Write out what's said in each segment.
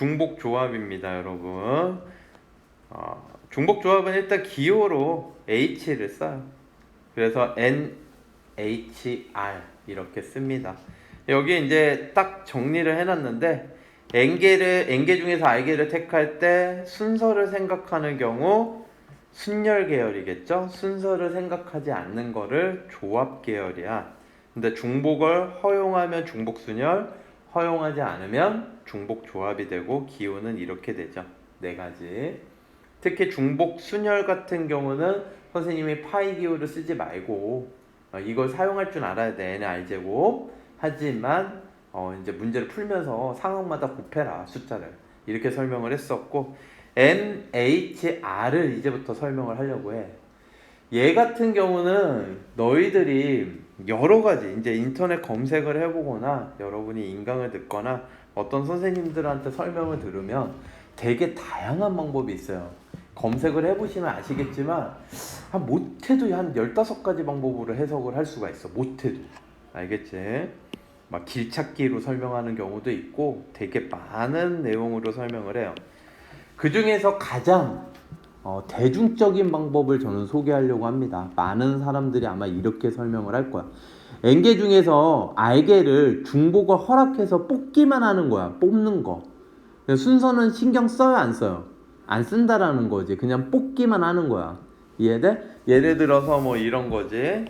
중복 조합입니다, 여러분. 중복 조합은 일단 기호로 H를 써요. 그래서 NHR 이렇게 씁니다. 여기 이제 딱 정리를 해놨는데 N개 중에서 R개를 택할 때 순서를 생각하는 경우 순열 계열이겠죠? 순서를 생각하지 않는 거를 조합 계열이야. 근데 중복을 허용하면 중복 순열, 허용하지 않으면 중복 조합이 되고 기호는 이렇게 되죠. 네 가지. 특히 중복 순열 같은 경우는 선생님이 파이 기호를 쓰지 말고 이걸 사용할 줄 알아야 돼. N의 R제곱. 하지만 이제 문제를 풀면서 상황마다 곱해라 숫자를 이렇게 설명을 했었고 NHR을 이제부터 설명을 하려고 해. 얘 같은 경우는 너희들이 여러 가지 이제 인터넷 검색을 해보거나 여러분이 인강을 듣거나 어떤 선생님들한테 설명을 들으면 되게 다양한 방법이 있어요. 검색을 해보시면 아시겠지만 못해도 한 15가지 방법으로 해석을 할 수가 있어. 못해도. 알겠지? 막 길찾기로 설명하는 경우도 있고 되게 많은 내용으로 설명을 해요. 그 중에서 가장 대중적인 방법을 저는 소개하려고 합니다. 많은 사람들이 아마 이렇게 설명을 할 거야. N개 중에서 R개를 중복을 허락해서 뽑기만 하는 거야. 뽑는 거. 순서는 신경 써요, 안 써요? 안 쓴다라는 거지. 그냥 뽑기만 하는 거야. 이해돼? 예를 들어서 뭐 이런 거지.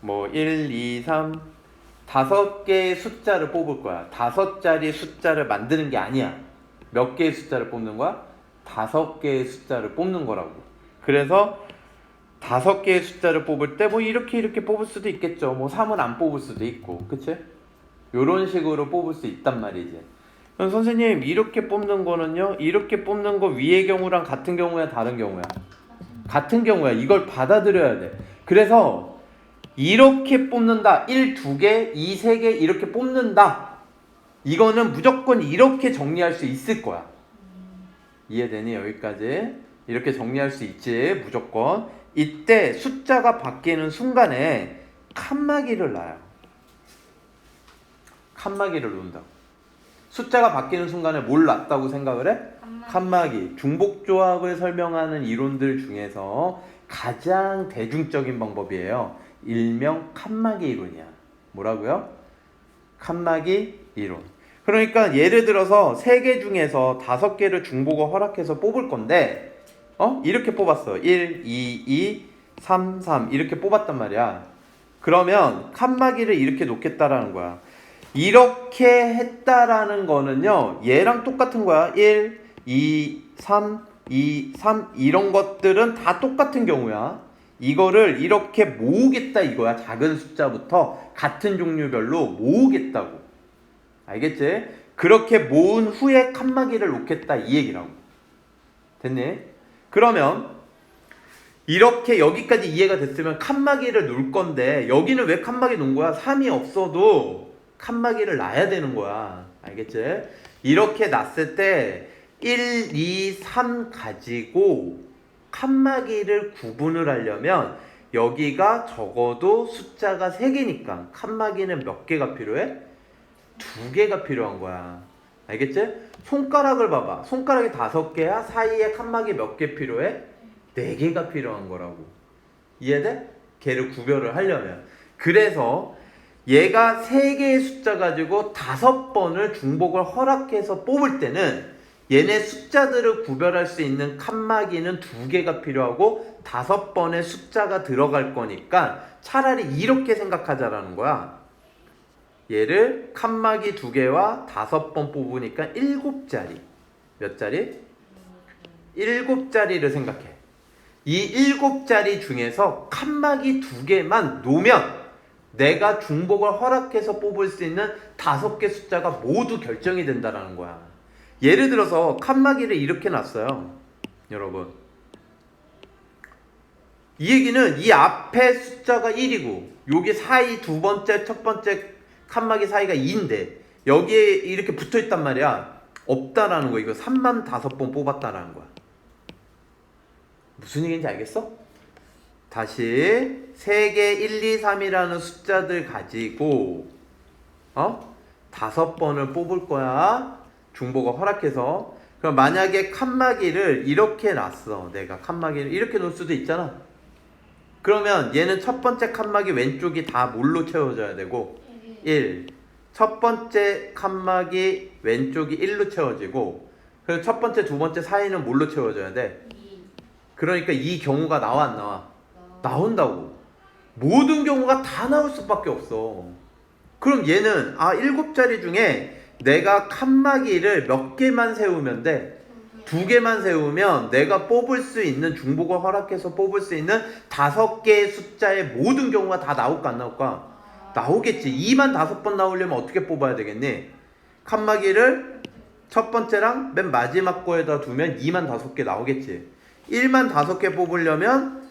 뭐 1, 2, 3 5개의 숫자를 뽑을 거야. 5자리 숫자를 만드는 게 아니야. 몇 개의 숫자를 뽑는 거야? 5개의 숫자를 뽑는 거라고. 그래서 5개의 숫자를 뽑을 때 뭐 이렇게 뽑을 수도 있겠죠. 뭐 3은 안 뽑을 수도 있고, 그치? 요런 식으로 뽑을 수 있단 말이지. 그럼 선생님 이렇게 뽑는 거는요, 이렇게 뽑는 거 위의 경우랑 같은 경우야, 다른 경우야? 같은 경우야. 이걸 받아들여야 돼. 그래서 이렇게 뽑는다. 1, 2개, 2, 3개 이렇게 뽑는다. 이거는 무조건 이렇게 정리할 수 있을 거야. 이해되니? 여기까지. 이렇게 정리할 수 있지. 무조건. 이때 숫자가 바뀌는 순간에 칸막이를 놔요. 칸막이를 놓는다. 숫자가 바뀌는 순간에 뭘 놨다고 생각을 해? 칸막이. 중복조합을 설명하는 이론들 중에서 가장 대중적인 방법이에요. 일명 칸막이 이론이야. 뭐라고요? 칸막이 이론. 그러니까 예를 들어서 3개 중에서 5개를 중복을 허락해서 뽑을 건데 이렇게 뽑았어. 1, 2, 2, 3, 3 이렇게 뽑았단 말이야. 그러면 칸막이를 이렇게 놓겠다라는 거야. 이렇게 했다라는 거는요, 얘랑 똑같은 거야. 1, 2, 3, 2, 3 이런 것들은 다 똑같은 경우야. 이거를 이렇게 모으겠다 이거야. 작은 숫자부터 같은 종류별로 모으겠다고. 알겠지? 그렇게 모은 후에 칸막이를 놓겠다 이 얘기라고. 됐니? 그러면 이렇게 여기까지 이해가 됐으면 칸막이를 놓을 건데 여기는 왜 칸막이 놓은 거야? 3이 없어도 칸막이를 놔야 되는 거야. 알겠지? 이렇게 놨을 때 1, 2, 3 가지고 칸막이를 구분을 하려면 여기가 적어도 숫자가 3개니까 칸막이는 몇 개가 필요해? 2개가 필요한 거야. 알겠지? 손가락을 봐봐. 손가락이 5개야? 사이에 칸막이 몇 개 필요해? 4개가 필요한 거라고. 이해돼? 걔를 구별을 하려면. 그래서 얘가 3개의 숫자 가지고 5번을 중복을 허락해서 뽑을 때는 얘네 숫자들을 구별할 수 있는 칸막이는 2개가 필요하고 5번의 숫자가 들어갈 거니까 차라리 이렇게 생각하자라는 거야. 얘를 칸막이 2개와 5번 뽑으니까 7자리. 몇 자리? 7자리를 생각해. 이 7자리 중에서 칸막이 2개만 놓으면 내가 중복을 허락해서 뽑을 수 있는 5개 숫자가 모두 결정이 된다는 거야. 예를 들어서 칸막이를 이렇게 놨어요. 여러분. 이 얘기는 이 앞에 숫자가 1이고 여기 사이 두 번째, 첫 번째 칸막이 사이가 2인데 여기에 이렇게 붙어있단 말이야. 없다라는 거. 이거 3만 5번 뽑았다라는 거야. 무슨 얘기인지 알겠어? 다시 3개 1, 2, 3이라는 숫자들 가지고 5번을 뽑을 거야. 중복을 허락해서. 그럼 만약에 칸막이를 이렇게 놨어. 내가 칸막이를 이렇게 놓을 수도 있잖아. 그러면 얘는 첫 번째 칸막이 왼쪽이 다 뭘로 채워져야 되고 1. 첫 번째 칸막이 왼쪽이 1로 채워지고, 그래서 첫 번째 두 번째 사이는 뭘로 채워져야 돼? 그러니까 이 경우가 나와 안 나와? 나온다고. 모든 경우가 다 나올 수밖에 없어. 그럼 얘는 7자리 중에 내가 칸막이를 몇 개만 세우면 돼? 2개만 세우면 내가 뽑을 수 있는, 중복을 허락해서 뽑을 수 있는 5개의 숫자의 모든 경우가 다 나올까 안 나올까? 나오겠지. 2만 5번 나오려면 어떻게 뽑아야 되겠니? 칸막이를 첫 번째랑 맨 마지막 거에다 두면 2만 5개 나오겠지. 1만 5개 뽑으려면,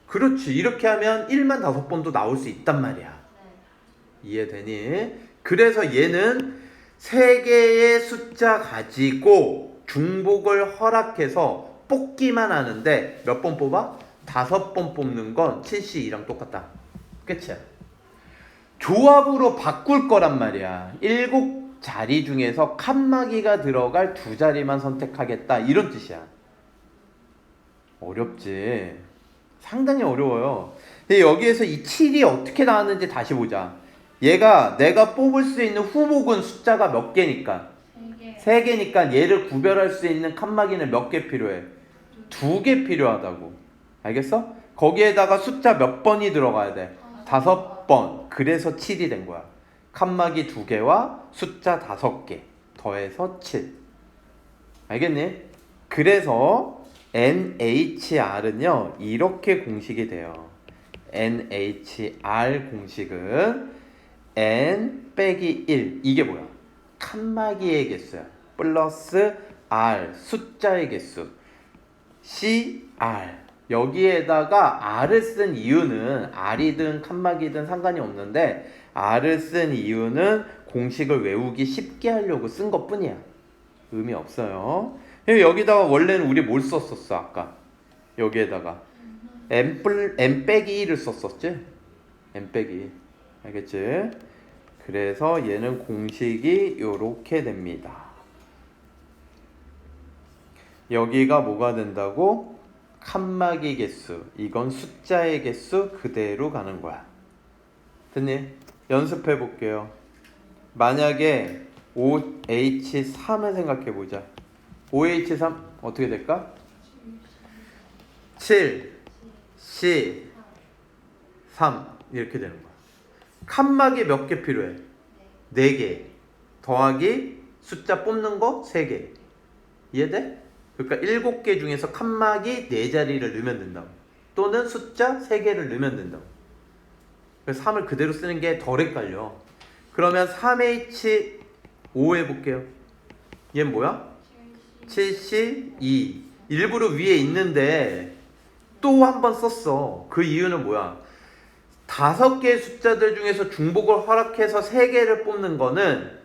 그렇지, 이렇게 하면 1만 5번도 나올 수 있단 말이야. 이해되니? 그래서 얘는 3개의 숫자 가지고 중복을 허락해서 뽑기만 하는데 몇 번 뽑아? 5번 뽑는 건 7C2랑 똑같다. 끝이야. 조합으로 바꿀 거란 말이야. 7자리 중에서 칸막이가 들어갈 2자리만 선택하겠다, 이런 뜻이야. 어렵지? 상당히 어려워요. 근데 여기에서 이 7이 어떻게 나왔는지 다시 보자. 얘가 내가 뽑을 수 있는 후복은 숫자가 몇 개니까? 3개니까 얘를 구별할 수 있는 칸막이는 몇 개 필요해? 2개 필요하다고. 알겠어? 거기에다가 숫자 몇 번이 들어가야 돼? 5번. 그래서 7이 된 거야. 칸막이 2개와 숫자 5개 더해서 7. 알겠니? 그래서 NHR은요 이렇게 공식이 돼요. NHR 공식은 N 빼기 1, 이게 뭐야? 칸막이의 개수야. 플러스 R, 숫자의 개수. CR. 여기에다가 R을 쓴 이유는, R이든 칸막이든 상관이 없는데, R을 쓴 이유는 공식을 외우기 쉽게 하려고 쓴 것 뿐이야. 의미 없어요. 여기다가 원래는 우리 뭘 썼었어 아까? 여기에다가 N 빼기 1을 썼었지? N 빼기. 알겠지? 그래서 얘는 공식이 요렇게 됩니다. 여기가 뭐가 된다고? 칸막이 개수. 이건 숫자의 개수 그대로 가는 거야. 됐니? 연습해 볼게요. 만약에 OH3을 생각해 보자. OH3 어떻게 될까? 7, C, 3 이렇게 되는 거야. 칸막이 몇 개 필요해? 4개 더하기 숫자 뽑는 거 3개. 이해돼? 그러니까 7개 중에서 칸막이 4자리를 넣으면 된다고. 또는 숫자 3개를 넣으면 된다고. 그래서 3을 그대로 쓰는 게 덜 헷갈려. 그러면 3H5 해볼게요. 얘는 뭐야? 7C2. 일부러 위에 있는데 또 한 번 썼어. 그 이유는 뭐야? 5개의 숫자들 중에서 중복을 허락해서 3개를 뽑는 거는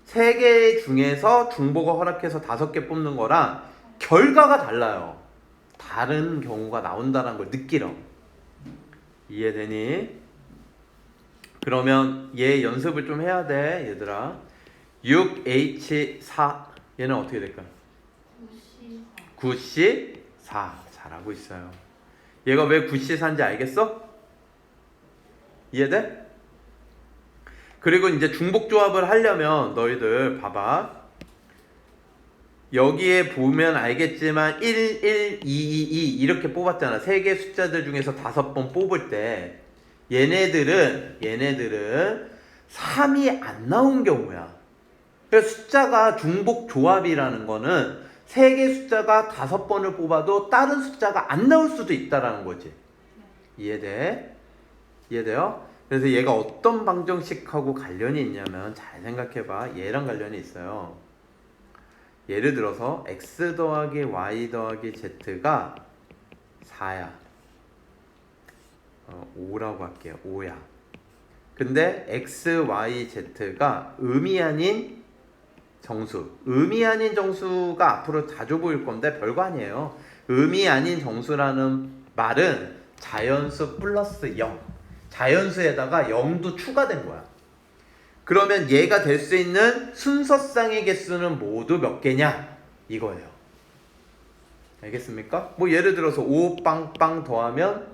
3개 중에서 중복을 허락해서 5개 뽑는 거랑 결과가 달라요. 다른 경우가 나온다는 걸 느끼러. 이해되니? 그러면 얘 연습을 좀 해야 돼, 얘들아. 6H4 얘는 어떻게 될까? 9C4. 잘하고 있어요. 얘가 왜 9C4인지 알겠어? 이해돼? 그리고 이제 중복조합을 하려면 너희들 봐봐. 여기에 보면 알겠지만 1, 1, 2, 2, 2 이렇게 뽑았잖아. 3개 숫자들 중에서 5번 뽑을 때 얘네들은 3이 안 나온 경우야. 그래서 숫자가 중복조합이라는 거는 3개 숫자가 5번을 뽑아도 다른 숫자가 안 나올 수도 있다라는 거지. 이해돼? 이해돼요? 그래서 얘가 어떤 방정식하고 관련이 있냐면 잘 생각해봐. 얘랑 관련이 있어요. 예를 들어서 x 더하기 y 더하기 z가 4야. 5라고 할게요. 5야. 근데 x, y, z가 음이 아닌 정수. 음이 아닌 정수가 앞으로 자주 보일 건데 별거 아니에요. 음이 아닌 정수라는 말은 자연수 플러스 0. 자연수에다가 0도 추가된 거야. 그러면 얘가 될 수 있는 순서쌍의 개수는 모두 몇 개냐? 이거예요. 알겠습니까? 뭐 예를 들어서 5 빵빵 더하면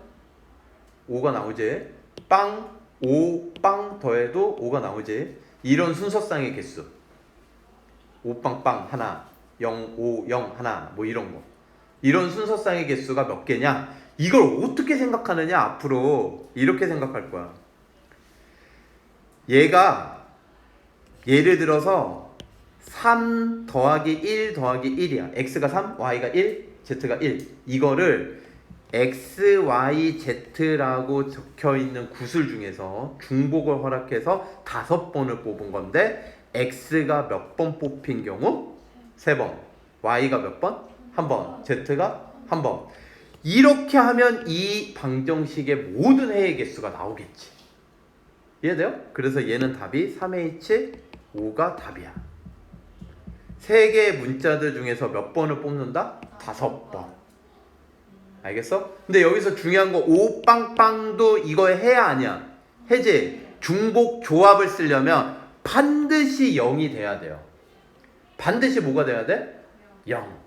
5가 나오지. 빵 5 빵 더해도 5가 나오지. 이런 순서쌍의 개수. 5 빵빵 하나, 0 5 0 하나, 뭐 이런 거. 이런 순서쌍의 개수가 몇 개냐? 이걸 어떻게 생각하느냐? 앞으로 이렇게 생각할 거야. 얘가 예를 들어서 3 더하기 1 더하기 1이야. x가 3, y가 1, z가 1. 이거를 x, y, z라고 적혀있는 구술 중에서 중복을 허락해서 5번을 뽑은 건데 x가 몇 번 뽑힌 경우? 3번. y가 몇 번? 1번. z가 1번. 이렇게 하면 이 방정식의 모든 해의 개수가 나오겠지. 이해돼요? 그래서 얘는 답이 3H5가 답이야. 3개의 문자들 중에서 몇 번을 뽑는다? 5번. 알겠어? 근데 여기서 중요한 거 5빵빵도 이거의 해야 아니야? 해지? 중복 조합을 쓰려면 반드시 0이 돼야 돼요. 반드시 뭐가 돼야 돼? 0.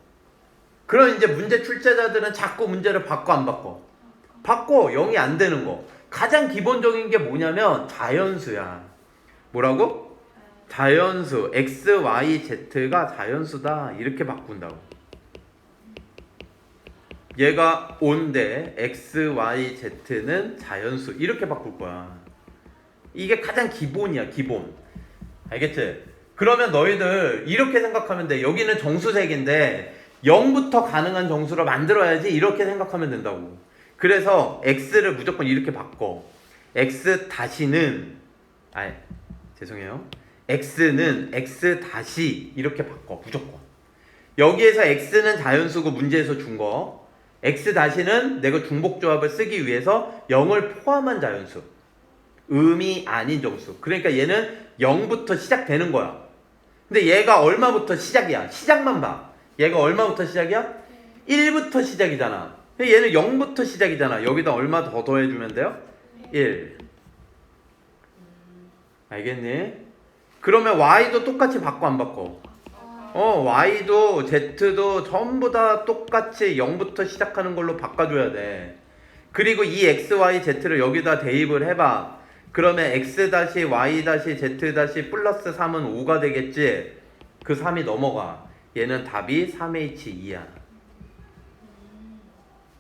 그럼 이제 문제 출제자들은 자꾸 문제를 바꿔 안 바꿔? 바꿔. 0이 안 되는 거. 가장 기본적인 게 뭐냐면 자연수야. 뭐라고? 자연수. x, y, z가 자연수다. 이렇게 바꾼다고. 얘가 5인데 x, y, z는 자연수. 이렇게 바꿀 거야. 이게 가장 기본이야. 기본. 알겠지? 그러면 너희들 이렇게 생각하면 돼. 여기는 정수색인데 0부터 가능한 정수로 만들어야지. 이렇게 생각하면 된다고. 그래서 x를 무조건 이렇게 바꿔. x 다시는 죄송해요. x는 x 다시 이렇게 바꿔. 무조건. 여기에서 x는 자연수고 문제에서 준 거. x 다시는 내가 중복조합을 쓰기 위해서 0을 포함한 자연수. 음이 아닌 정수. 그러니까 얘는 0부터 시작되는 거야. 근데 얘가 얼마부터 시작이야? 시작만 봐. 얘가 얼마부터 시작이야? 1부터 시작이잖아. 얘는 0부터 시작이잖아. 여기다 얼마 더 더해주면 돼요? 1. 알겠니? 그러면 y도 똑같이 바꿔 안 바꿔? y도 z도 전부 다 똑같이 0부터 시작하는 걸로 바꿔줘야 돼. 그리고 이 x, y, z를 여기다 대입을 해봐. 그러면 x 다시 y 다시 z 다시 플러스 3은 5가 되겠지? 그 3이 넘어가. 얘는 답이 3H2야.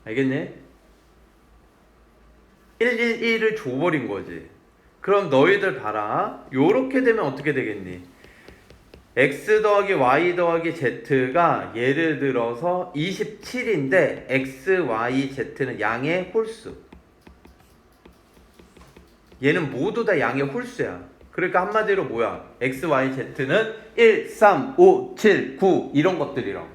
알겠니? 111을 줘버린 거지. 그럼 너희들 봐라. 요렇게 되면 어떻게 되겠니? x 더하기 y 더하기 z가 예를 들어서 27인데 x, y, z는 양의 홀수. 얘는 모두 다 양의 홀수야. 그러니까 한마디로 뭐야? x, y, z는 1, 3, 5, 7, 9 이런 것들이랑.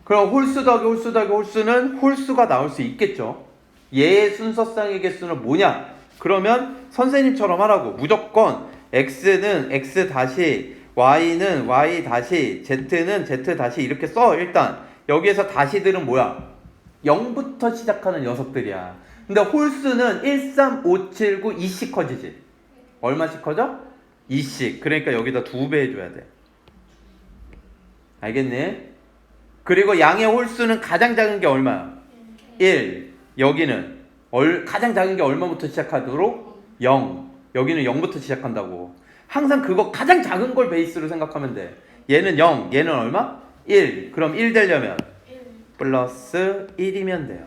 그럼 홀수 더하기 홀수 더하기 홀수는 홀수가 나올 수 있겠죠. 얘의 순서쌍의 개수는 뭐냐? 그러면 선생님처럼 하라고. 무조건 x는 x 다시 y는 y 다시 z는 z 다시 이렇게 써. 일단 여기에서 다시들은 뭐야? 0부터 시작하는 녀석들이야. 근데 홀수는 1, 3, 5, 7, 9 2씩 커지지. 얼마씩 커져? 2씩. 그러니까 여기다 2배 해줘야 돼. 알겠니? 그리고 양의 홀수는 가장 작은 게 얼마야? 1. 여기는 가장 작은 게 얼마부터 시작하도록? 0. 여기는 0부터 시작한다고. 항상 그거 가장 작은 걸 베이스로 생각하면 돼. 얘는 0. 얘는 얼마? 1. 그럼 1 되려면 플러스 1이면 돼요.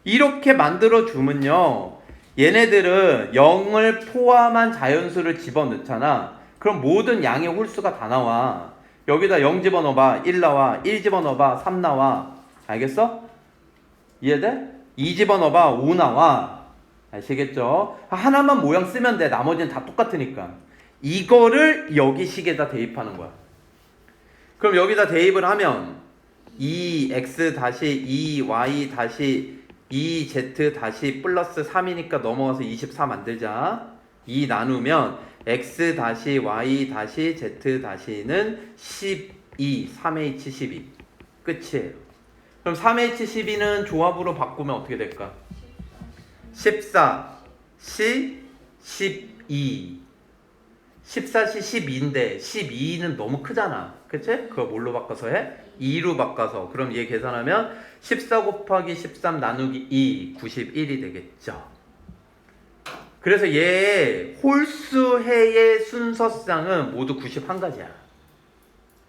이렇게 만들어주면요. 얘네들은 0을 포함한 자연수를 집어넣잖아. 그럼 모든 양의 홀수가 다 나와. 여기다 0 집어넣어봐. 1 나와. 1 집어넣어봐. 3 나와. 알겠어? 이해돼? 2 집어넣어봐. 5 나와. 아시겠죠? 하나만 모양 쓰면 돼. 나머지는 다 똑같으니까. 이거를 여기 식에다 대입하는 거야. 그럼 여기다 대입을 하면 2x 다시 2y 다시 2z 다시 플러스 3이니까 넘어가서 24 만들자. 2 나누면 x 다시 y 다시 z 다시는 12 3h12 끝이에요. 그럼 3h12는 조합으로 바꾸면 어떻게 될까? 14 12 14시 12인데 12는 너무 크잖아. 그치? 그거 뭘로 바꿔서 해? 2로 바꿔서. 그럼 얘 계산하면 14 곱하기 13 나누기 2, 91이 되겠죠. 그래서 얘 홀수해의 순서쌍은 모두 91가지야.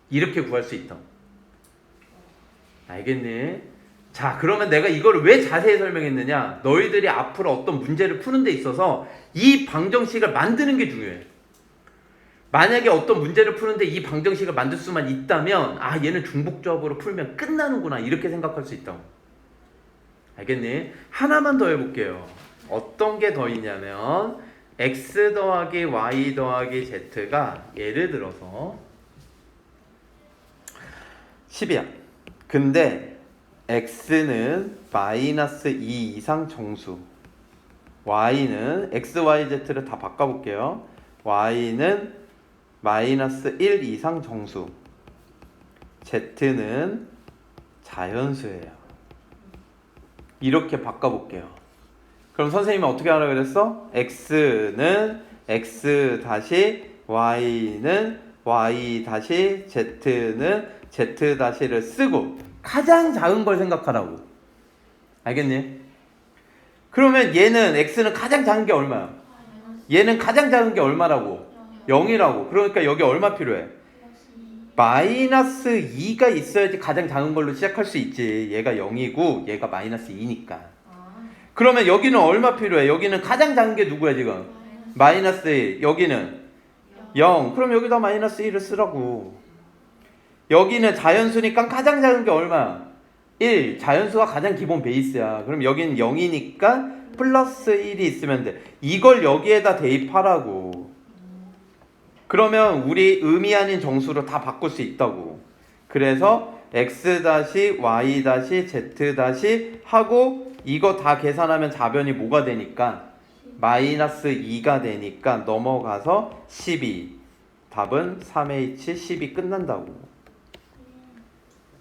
이렇게 구할 수 있다. 알겠니? 자, 그러면 내가 이걸 왜 자세히 설명했느냐? 너희들이 앞으로 어떤 문제를 푸는 데 있어서 이 방정식을 만드는 게 중요해. 만약에 어떤 문제를 푸는데 이 방정식을 만들 수만 있다면 아, 얘는 중복조합으로 풀면 끝나는구나 이렇게 생각할 수 있다고. 알겠니? 하나만 더 해볼게요. 어떤 게 더 있냐면 x 더하기 y 더하기 z가 예를 들어서 10이야. 근데 x는 마이너스 2 이상 정수, y는 x, y, z를 다 바꿔볼게요. y는 마이너스 1 이상 정수, z는 자연수예요. 이렇게 바꿔볼게요. 그럼 선생님이 어떻게 하라 그랬어? x는 x 다시 y는 y 다시 z는 z 다시를 쓰고 가장 작은 걸 생각하라고. 알겠니? 그러면 얘는 x는 가장 작은 게 얼마야? 얘는 가장 작은 게 얼마라고? 0이라고. 그러니까 여기 얼마 필요해? 마이너스 2가 있어야지 가장 작은 걸로 시작할 수 있지. 얘가 0이고 얘가 마이너스 2니까. 그러면 여기는 얼마 필요해? 여기는 가장 작은 게 누구야 지금? 마이너스 1. 여기는 0. 그럼 여기다 마이너스 1을 쓰라고. 여기는 자연수니까 가장 작은 게 얼마야? 1. 자연수가 가장 기본 베이스야. 그럼 여기는 0이니까 플러스 1이 있으면 돼. 이걸 여기에다 대입하라고. 그러면 우리 의미 아닌 정수로 다 바꿀 수 있다고. 그래서 x 다시 y 다시 z 다시 하고 이거 다 계산하면 자변이 뭐가 되니까 마이너스 2가 되니까 넘어가서 12. 답은 3H 10이 끝난다고.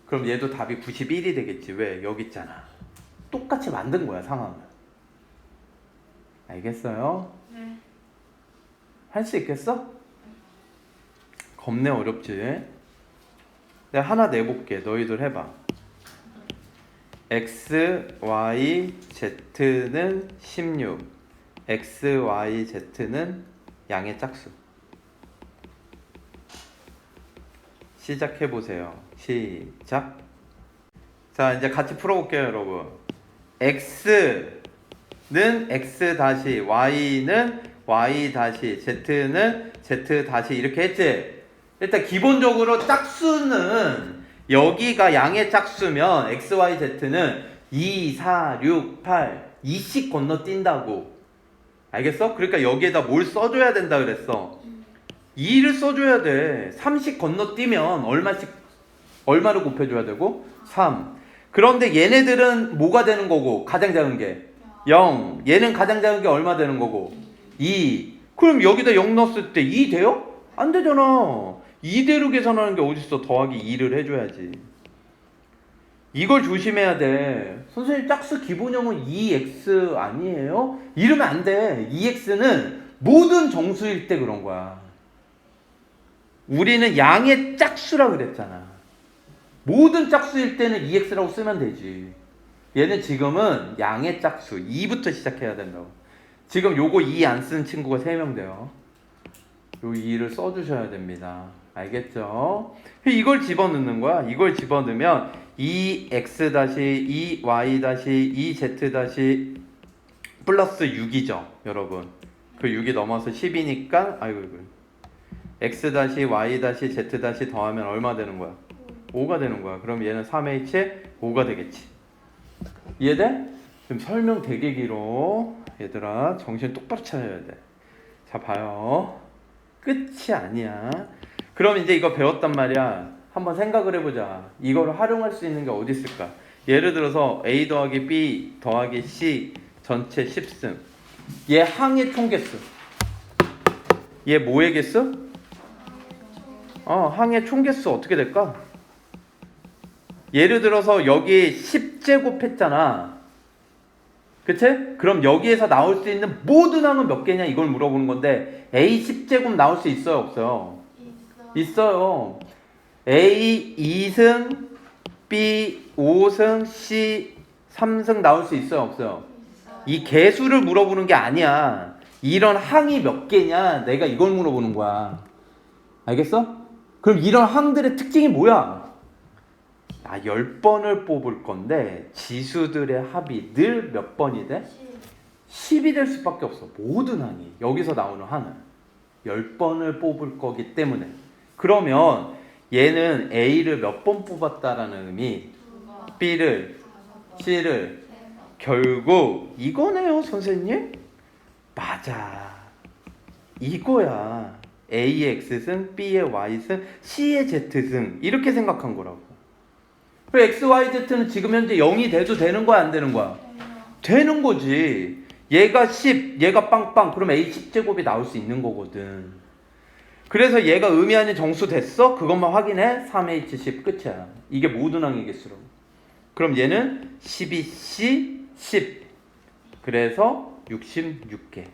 그럼 얘도 답이 91이 되겠지. 왜? 여기 있잖아. 똑같이 만든 거야 상황을. 알겠어요? 네. 할 수 있겠어? 겁내 어렵지? 내가 하나 내볼게. 너희들 해봐. x, y, z는 16. x, y, z는 양의 짝수. 시작해보세요. 시작. 자, 이제 같이 풀어볼게요, 여러분. x는 x 다시, y는 y 다시, z는 z 다시 이렇게 했지? 일단 기본적으로 짝수는 여기가 양의 짝수면 x, y, z는 2, 4, 6, 8, 2씩 건너뛴다고. 알겠어? 그러니까 여기에다 뭘 써줘야 된다 그랬어? 2를 써줘야 돼. 3씩 건너뛰면 얼마를 곱해줘야 되고? 3. 그런데 얘네들은 뭐가 되는 거고? 가장 작은 게 0. 얘는 가장 작은 게 얼마 되는 거고? 2. 그럼 여기다 0 넣었을 때 2 돼요? 안 되잖아. 이대로 계산하는 게 어딨어. 더하기 2를 해줘야지. 이걸 조심해야 돼. 선생님 짝수 기본형은 2x 아니에요? 이러면 안 돼. 2x는 모든 정수일 때 그런 거야. 우리는 양의 짝수라 그랬잖아. 모든 짝수일 때는 2x라고 쓰면 되지. 얘는 지금은 양의 짝수 2부터 시작해야 된다고. 지금 요거 2 안 쓴 친구가 3명 돼요. 요 2를 써주셔야 됩니다. 알겠죠? 이걸 집어넣는 거야. 이걸 집어넣으면 2x-, 2y-, 2z- 플러스 6이죠. 여러분. 그 6이 넘어서 10이니까 아이고 x-y-z- 더하면 얼마 되는 거야? 5가 되는 거야. 그럼 얘는 3H에 5가 되겠지. 이해돼? 지금 설명 되게 길어. 얘들아 정신 똑바로 차려야 돼. 자 봐요. 끝이 아니야. 그럼 이제 이거 배웠단 말이야. 한번 생각을 해보자. 이거를 활용할 수 있는 게 어디 있을까? 예를 들어서 A 더하기 B 더하기 C 전체 10승. 얘 항의 총개수. 얘 뭐의 개수? 항의 총개수 어떻게 될까? 예를 들어서 여기 10제곱 했잖아. 그치? 그럼 여기에서 나올 수 있는 모든 항은 몇 개냐 이걸 물어보는 건데 A 10제곱 나올 수 있어요 없어요? 있어요. A 2승, B 5승, C 3승 나올 수 있어요 없어요? 이 개수를 물어보는 게 아니야. 이런 항이 몇 개냐 내가 이걸 물어보는 거야. 알겠어? 그럼 이런 항들의 특징이 뭐야? 10번을 뽑을 건데 지수들의 합이 늘 몇 번이 돼? 10이 될 수밖에 없어. 모든 항이. 여기서 나오는 항은 10번을 뽑을 거기 때문에. 그러면 얘는 A를 몇 번 뽑았다라는 의미, B를, C를 결국 이거네요 선생님? 맞아. 이거야. A의 X승, B의 Y승, C의 Z승 이렇게 생각한 거라고. X, Y, Z는 지금 현재 0이 돼도 되는 거야 안 되는 거야? 되는 거지. 얘가 10, 얘가 빵빵 그럼 A 10제곱이 나올 수 있는 거거든. 그래서 얘가 의미하는 정수 됐어? 그것만 확인해. 3H10 끝이야. 이게 모든 항의 개수로. 그럼 얘는 12C 10 그래서 66개.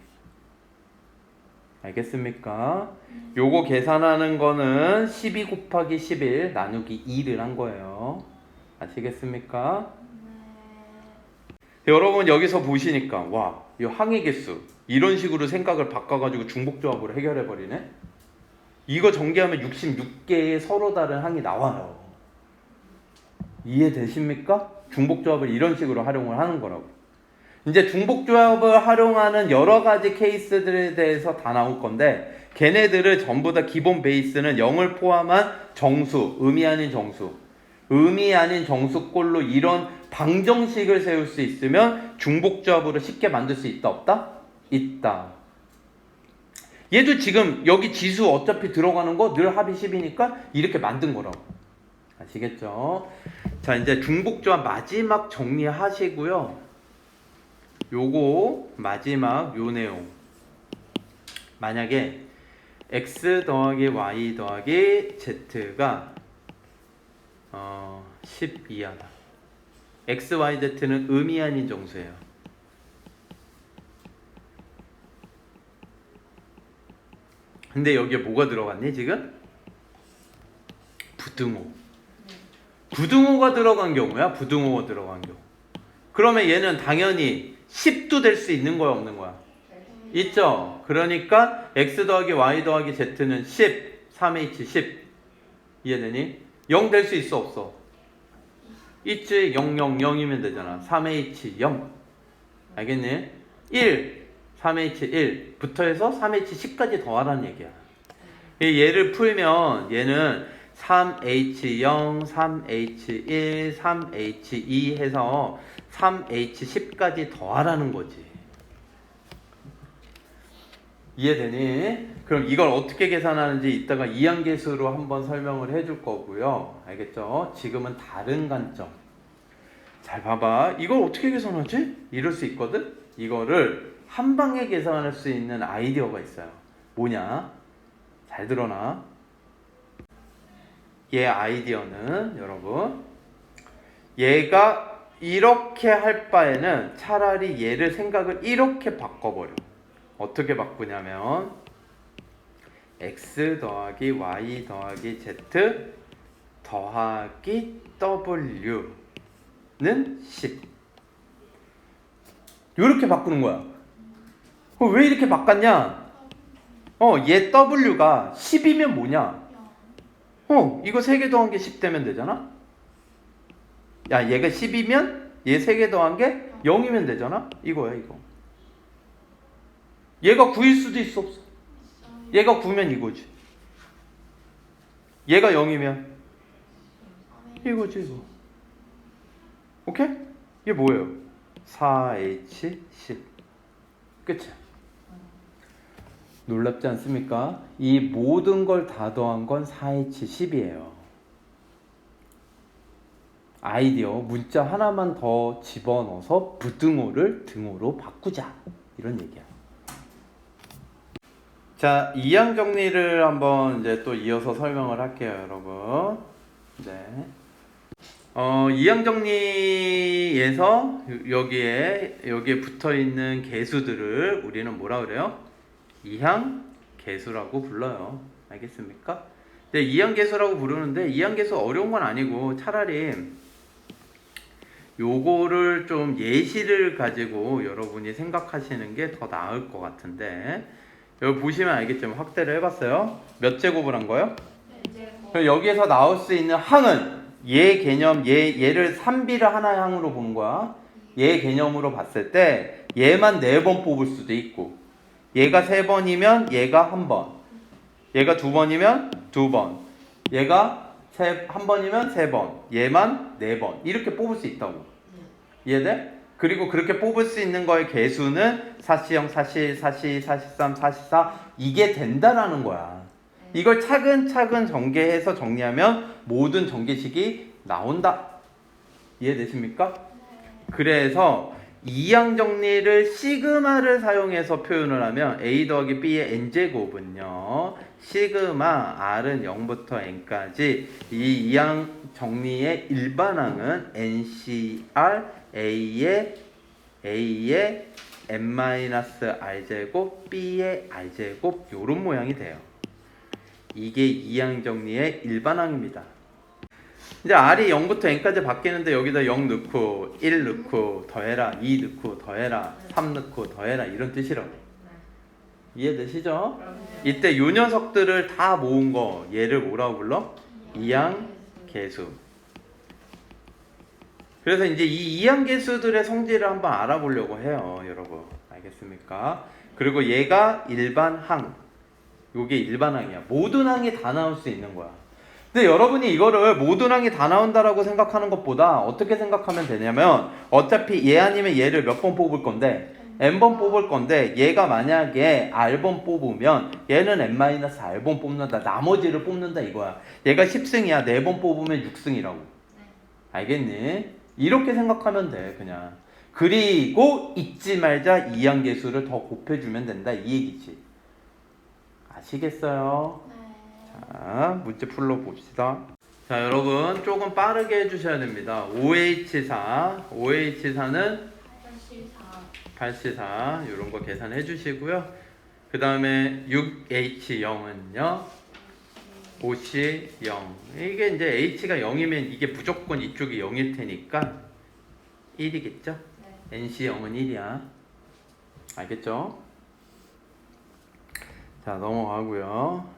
알겠습니까? 요거 계산하는 거는 12 곱하기 11 나누기 2를 한 거예요. 아시겠습니까? 여러분 여기서 보시니까 와, 이 항의 개수 이런 식으로 생각을 바꿔가지고 중복조합으로 해결해버리네? 이거 전개하면 66개의 서로 다른 항이 나와요. 이해되십니까? 중복조합을 이런 식으로 활용을 하는 거라고. 이제 중복조합을 활용하는 여러 가지 케이스들에 대해서 다 나올 건데 걔네들을 전부 다 기본 베이스는 0을 포함한 정수, 의미 아닌 정수, 의미 아닌 정수꼴로 이런 방정식을 세울 수 있으면 중복조합으로 쉽게 만들 수 있다 없다? 있다. 얘도 지금 여기 지수 어차피 들어가는 거 늘 합이 10이니까 이렇게 만든 거라고. 아시겠죠? 자 이제 중복조합 마지막 정리하시고요. 요거 마지막 요 내용. 만약에 x 더하기 y 더하기 z가 10 이하다. x, y, z는 의미 아닌 정수예요. 근데 여기에 뭐가 들어갔니 지금? 부등호. 부등호가 들어간 경우야. 부등호가 들어간 경우. 그러면 얘는 당연히 10도 될 수 있는 거야 없는 거야? 있죠. 그러니까 x 더하기 y 더하기 z는 10, 3h 10. 이해되니? 0 될 수 있어 없어? 있지. 0, 0, 0이면 되잖아. 3h 0. 알겠니? 1, 3h 1 부터 해서 3h 10까지 더하라는 얘기야. 얘를 풀면 얘는 3h0, 3h1, 3h2 해서 3h10까지 더하라는 거지. 이해되니? 그럼 이걸 어떻게 계산하는지 이따가 이항계수로 한번 설명을 해줄 거고요. 알겠죠? 지금은 다른 관점. 잘 봐봐. 이걸 어떻게 계산하지? 이럴 수 있거든? 이거를 한 방에 계산할 수 있는 아이디어가 있어요. 뭐냐? 잘 들어놔. 얘 아이디어는 여러분 얘가 이렇게 할 바에는 차라리 얘를 생각을 이렇게 바꿔버려. 어떻게 바꾸냐면 x 더하기 y 더하기 z 더하기 w는 10 이렇게 바꾸는 거야. 왜 이렇게 바꿨냐? 얘 w가 10이면 뭐냐? 이거 3개 더한 게 10 되면 되잖아? 야, 얘가 10이면 얘 3개 더한 게 0이면 되잖아? 이거야, 이거. 얘가 9일 수도 있어, 없어? 얘가 9면 이거지. 얘가 0이면 이거지, 이거. 오케이? 이게 뭐예요? 4H10. 끝이야. 놀랍지 않습니까? 이 모든 걸 다 더한 건 4H10이에요. 아이디어 문자 하나만 더 집어넣어서 부등호를 등호로 바꾸자. 이런 얘기야. 자, 이항 정리를 한번 이제 또 이어서 설명을 할게요, 여러분. 네. 이항 정리에서 여기에 붙어 있는 개수들을 우리는 뭐라 그래요? 이항 개수라고 불러요. 알겠습니까? 근데 이항 개수라고 부르는데 이항 개수 어려운 건 아니고 차라리 요거를 좀 예시를 가지고 여러분이 생각하시는 게 더 나을 것 같은데 여기 보시면 알겠지만 확대를 해봤어요. 몇 제곱을 한 거예요? 그럼 여기에서 나올 수 있는 항은 얘 개념, 얘를 3B를 하나의 항으로 보는 거야. 얘 개념으로 봤을 때 얘만 4번 뽑을 수도 있고 얘가 3번이면 얘가 1번, 얘가 2번이면 2번, 얘가 1번이면 3번, 얘만 4번 이렇게 뽑을 수 있다고. 이해돼? 그리고 그렇게 뽑을 수 있는 거의 개수는 4C0, 4C1, 4C2, 4C3, 4C4 이게 된다라는 거야. 이걸 차근차근 전개해서 정리하면 모든 전개식이 나온다. 이해되십니까? 그래서 이항 정리를 시그마를 사용해서 표현을 하면 A 더하기 B의 n제곱은요 시그마 R은 0부터 n까지 이 이항 정리의 일반항은 NCR A의 n-r제곱 B의 r제곱 요런 모양이 돼요. 이게 이항 정리의 일반항입니다. 이제 R이 0부터 n까지 바뀌는데 여기다 0 넣고 1 넣고 더해라 2 넣고 더해라 3 넣고 더해라 이런 뜻이라고. 이해되시죠? 이때 요 녀석들을 다 모은 거 얘를 뭐라고 불러? 이항 개수. 그래서 이제 이 이항 개수들의 성질을 한번 알아보려고 해요, 여러분. 알겠습니까? 그리고 얘가 일반항. 요게 일반항이야. 모든 항이 다 나올 수 있는 거야. 근데 여러분이 이거를 모든 항이 다 나온다라고 생각하는 것보다 어떻게 생각하면 되냐면 어차피 얘 아니면 얘를 몇 번 뽑을 건데 n번 뽑을 건데 얘가 만약에 r번 뽑으면 얘는 n-r번 뽑는다. 나머지를 뽑는다 이거야. 얘가 10승이야. 4번 뽑으면 6승이라고. 알겠니? 이렇게 생각하면 돼 그냥. 그리고 잊지 말자 이항 개수를 더 곱해주면 된다 이 얘기지. 아시겠어요? 자, 문제 풀어봅시다. 자, 여러분 조금 빠르게 해주셔야 됩니다. OH4는 84 이런 거 계산해 주시고요. 그 다음에 6H0은요 50 0. 이게 이제 H가 0이면 이게 무조건 이쪽이 0일 테니까 1이겠죠? NC0은 1이야. 알겠죠? 자, 넘어가고요.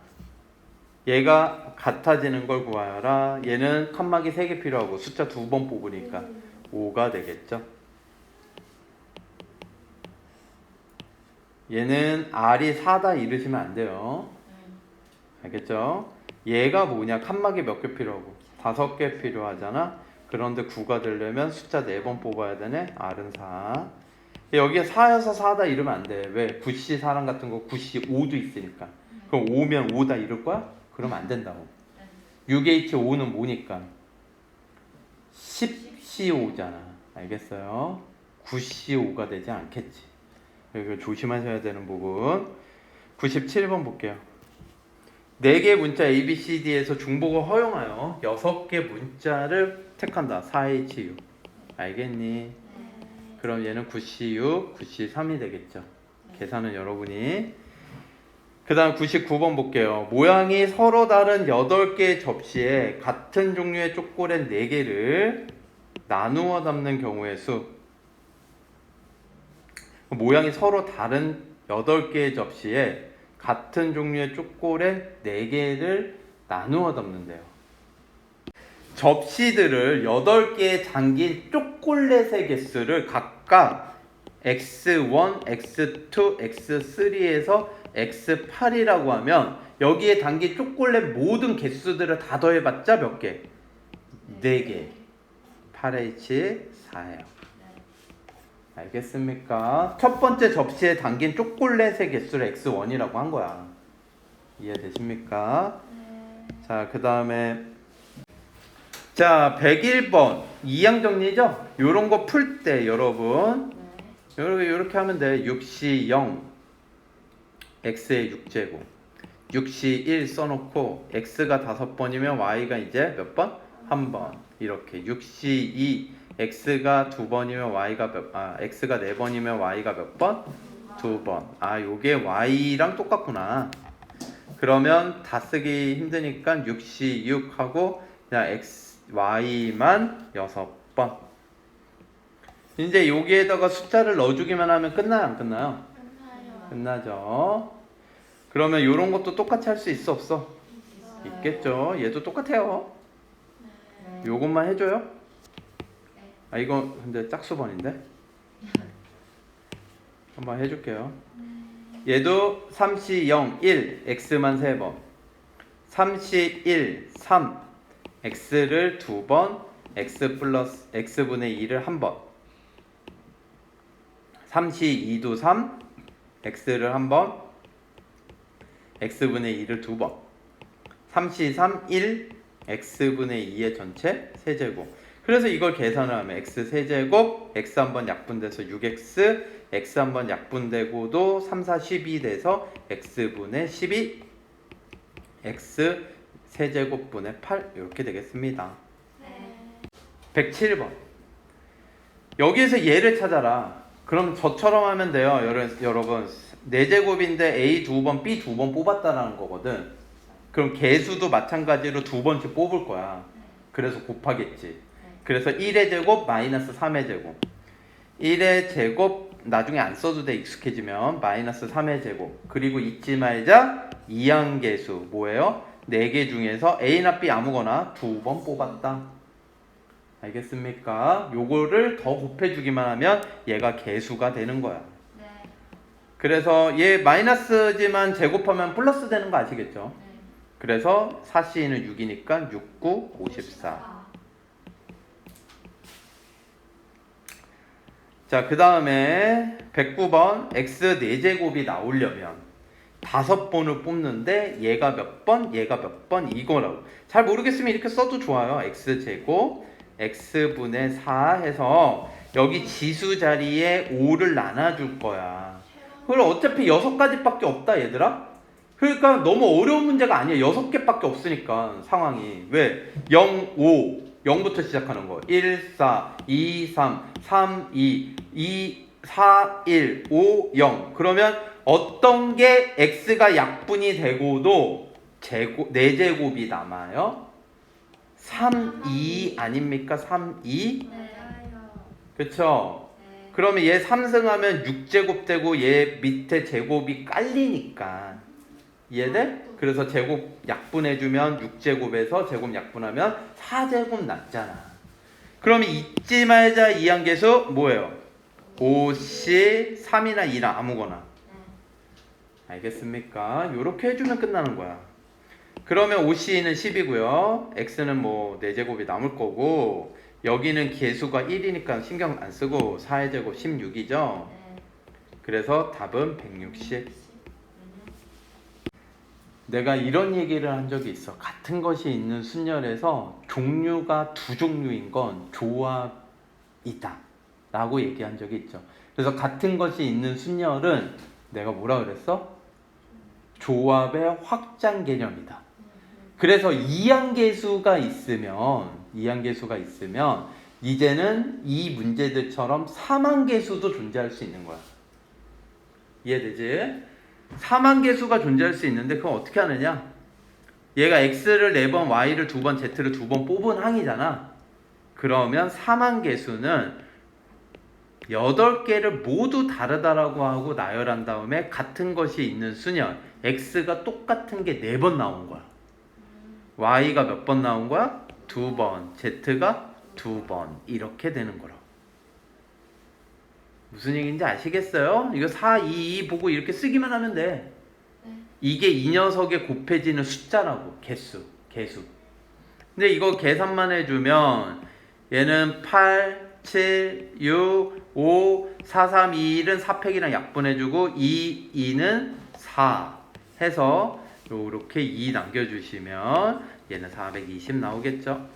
얘가 같아지는 걸 구하여라. 얘는 칸막이 3개 필요하고 숫자 2번 뽑으니까 5가 되겠죠. 얘는 R이 4다 이러시면 안 돼요. 알겠죠? 얘가 뭐냐? 칸막이 몇 개 필요하고 5개 필요하잖아. 그런데 9가 되려면 숫자 4번 뽑아야 되네. R은 4. 여기에 4여서 4다 이러면 안 돼. 왜? 9C 사람 같은 거 9C 5도 있으니까. 그럼 5면 5다 이럴 거야? 그러면 안 된다고. 6H5는 뭐니까? 10C5잖아. 알겠어요? 9C5가 되지 않겠지. 이거 조심하셔야 되는 부분. 97번 볼게요. 4개 문자 A, B, C, D에서 중복을 허용하여 6개 문자를 택한다. 4H6. 알겠니? 그럼 얘는 9C6, 9C3이 되겠죠. 계산은 여러분이. 그 다음 99번 볼게요. 모양이 서로 다른 8개의 접시에 같은 종류의 초콜릿 4개를 나누어 담는 경우의 수. 모양이 서로 다른 8개의 접시에 같은 종류의 초콜릿 4개를 나누어 담는데요. 접시들을 8개에 잠긴 초콜릿의 개수를 각각 x1, x2, x3에서 x8이라고 하면 여기에 담긴 초콜릿 모든 개수들을 다 더해봤자 몇 개? 4개. 8H4예요. 알겠습니까? 첫 번째 접시에 담긴 초콜릿의 개수를 x1이라고 한 거야. 이해되십니까? 자, 그 다음에 자, 101번 이항 정리죠? 요런 거 풀 때 여러분 요렇게 하면 돼. 6C 0 x의 6제곱 6C 1 써놓고 x가 5번이면 y가 이제 몇 번? 한 번. 이렇게 6C2 x가 2번이면 x가 4번이면 y가 몇 번? 2번. 요게 y랑 똑같구나. 그러면 다 쓰기 힘드니까 6C6 하고 그냥 y만 6번. 이제 여기에다가 숫자를 넣어주기만 하면 끝나요, 안 끝나요? 끝나죠. 그러면 이런 것도 똑같이 할 수 있어, 없어? 있겠죠. 얘도 똑같아요. 요것만 해줘요. 이거 근데 짝수번인데 한번 해줄게요. 얘도 3C0 1 x만 3번, 3C1 3 x를 2번, x 플러스 x분의 2를 1번, 3C2도 3 x를 1번, x분의 2를 2번, 3C3 1 x분의 2의 전체 세제곱. 그래서 이걸 계산을 하면 x 세제곱, x 한번 약분돼서 6x, x 한번 약분되고도 3, 4, 12 돼서 x분의 12, x 세제곱분의 8 이렇게 되겠습니다. 107번. 여기에서 얘를 찾아라. 그럼 저처럼 하면 돼요. 여러분 4제곱인데 a 2번, b 2번 뽑았다라는 거거든. 그럼 개수도 마찬가지로 2번씩 뽑을 거야. 그래서 곱하겠지. 그래서 1의 제곱 마이너스 3의 제곱, 1의 제곱 나중에 안 써도 돼. 익숙해지면 마이너스 3의 제곱. 그리고 잊지 말자 이항계수 뭐예요? 4개 중에서 A나 B 아무거나 2번 뽑았다. 알겠습니까? 요거를 더 곱해주기만 하면 얘가 계수가 되는 거야. 그래서 얘 마이너스지만 제곱하면 플러스 되는 거 아시겠죠? 그래서 4C는 6이니까 6, 9, 54. 자, 그 다음에 109번 x 4제곱이 나오려면 5번을 뽑는데 얘가 몇 번, 얘가 몇 번 이거라고. 잘 모르겠으면 이렇게 써도 좋아요. x제곱 x분의 4 해서 여기 지수 자리에 5를 나눠줄 거야. 그럼 어차피 6가지밖에 없다 얘들아. 그러니까 너무 어려운 문제가 아니야. 6개밖에 없으니까 상황이. 왜? 0, 5 0부터 시작하는 거. 1, 4, 2, 3, 3, 2, 4, 1, 5, 0. 그러면 어떤 게 x가 약분이 되고도 4제곱이 남아요? 3, 2 아닙니까? 3, 2? 그쵸? 그러면 얘 3승하면 6제곱 되고 얘 밑에 제곱이 깔리니까. 이해돼? 그래서 제곱 약분해주면 6제곱에서 제곱 약분하면 4제곱 났잖아. 그러면 잊지 말자 이항계수 뭐예요? 5C 3이나 2나 아무거나. 알겠습니까? 요렇게 해주면 끝나는 거야. 그러면 5C는 10이고요. X는 뭐 4제곱이 남을 거고 여기는 계수가 1이니까 신경 안 쓰고 4의 제곱 16이죠. 그래서 답은 160. 내가 이런 얘기를 한 적이 있어. 같은 것이 있는 순열에서 종류가 2종류인 건 조합이다 라고 얘기한 적이 있죠. 그래서 같은 것이 있는 순열은 내가 뭐라 그랬어? 조합의 확장 개념이다. 그래서 이항계수가 있으면 이제는 이 문제들처럼 삼항계수도 존재할 수 있는 거야. 이해되지? 삼항계수가 존재할 수 있는데 그건 어떻게 하느냐? 얘가 x를 4번, y를 2번, z를 2번 뽑은 항이잖아. 그러면 삼항계수는 8개를 모두 다르다라고 하고 나열한 다음에 같은 것이 있는 순열 x가 똑같은 게 4번 나온 거야. y가 몇 번 나온 거야? 2번, z가 2번 이렇게 되는 거라. 무슨 얘기인지 아시겠어요? 이거 4, 2, 2 보고 이렇게 쓰기만 하면 돼. 이게 이 녀석의 곱해지는 숫자라고. 개수. 근데 이거 계산만 해주면 얘는 8, 7, 6, 5, 4, 3, 2, 1은 4팩이랑 약분해주고 2, 2는 4 해서 요렇게 2 남겨주시면 얘는 420 나오겠죠?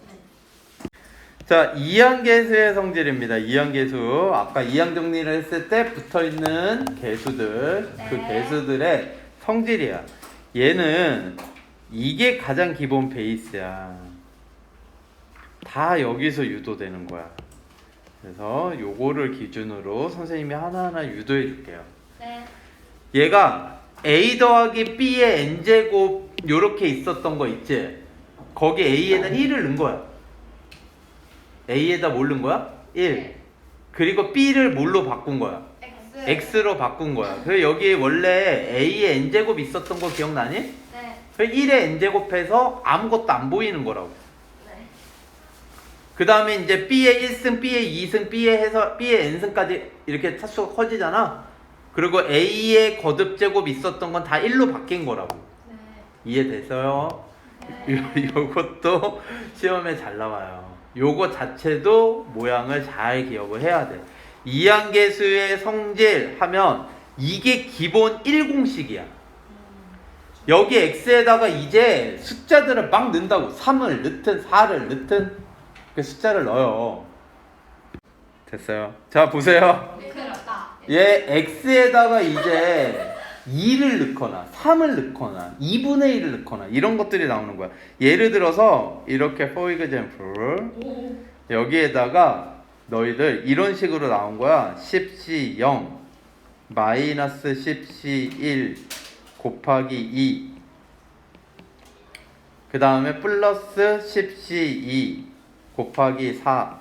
자, 이항계수의 성질입니다. 이항계수. 아까 이항 정리를 했을 때 붙어있는 계수들, 그 계수들의 성질이야. 얘는 이게 가장 기본 베이스야. 다 여기서 유도되는 거야. 그래서 요거를 기준으로 선생님이 하나하나 유도해 줄게요. 네. 얘가 a 더하기 b의 n제곱 요렇게 있었던 거 있지? 거기 a에다 1을 넣은 거야. a에다 뭘 넣은 거야? 1. 그리고 b를 뭘로 바꾼 거야? x로 바꾼 거야. 그래서 여기 원래 a의 n제곱 있었던 거 기억나니? 네. 그래서 1의 n제곱해서 아무것도 안 보이는 거라고. 네. 그 다음에 이제 b의 1승, b의 2승, b의 n승까지 이렇게 차수가 커지잖아. 그리고 a의 거듭제곱 있었던 건 다 1로 바뀐 거라고. 네. 이해됐어요? 네. 요것도 시험에 잘 나와요. 요거 자체도 모양을 잘 기억을 해야 돼. 이항계수의 성질 하면 이게 기본 1공식이야. 여기 x에다가 이제 숫자들을 막 넣는다고. 3을 넣든 4를 넣든 그 숫자를 넣어요. 됐어요. 자 보세요. 네, 그렇다. 얘 x에다가 이제 2를 넣거나 3을 넣거나 2분의 1을 넣거나 이런 것들이 나오는 거야. 예를 들어서 이렇게 for example 여기에다가 너희들 이런 식으로 나온 거야. 10c 0 마이너스 10c 1 곱하기 2 그 다음에 플러스 10c 2 곱하기 4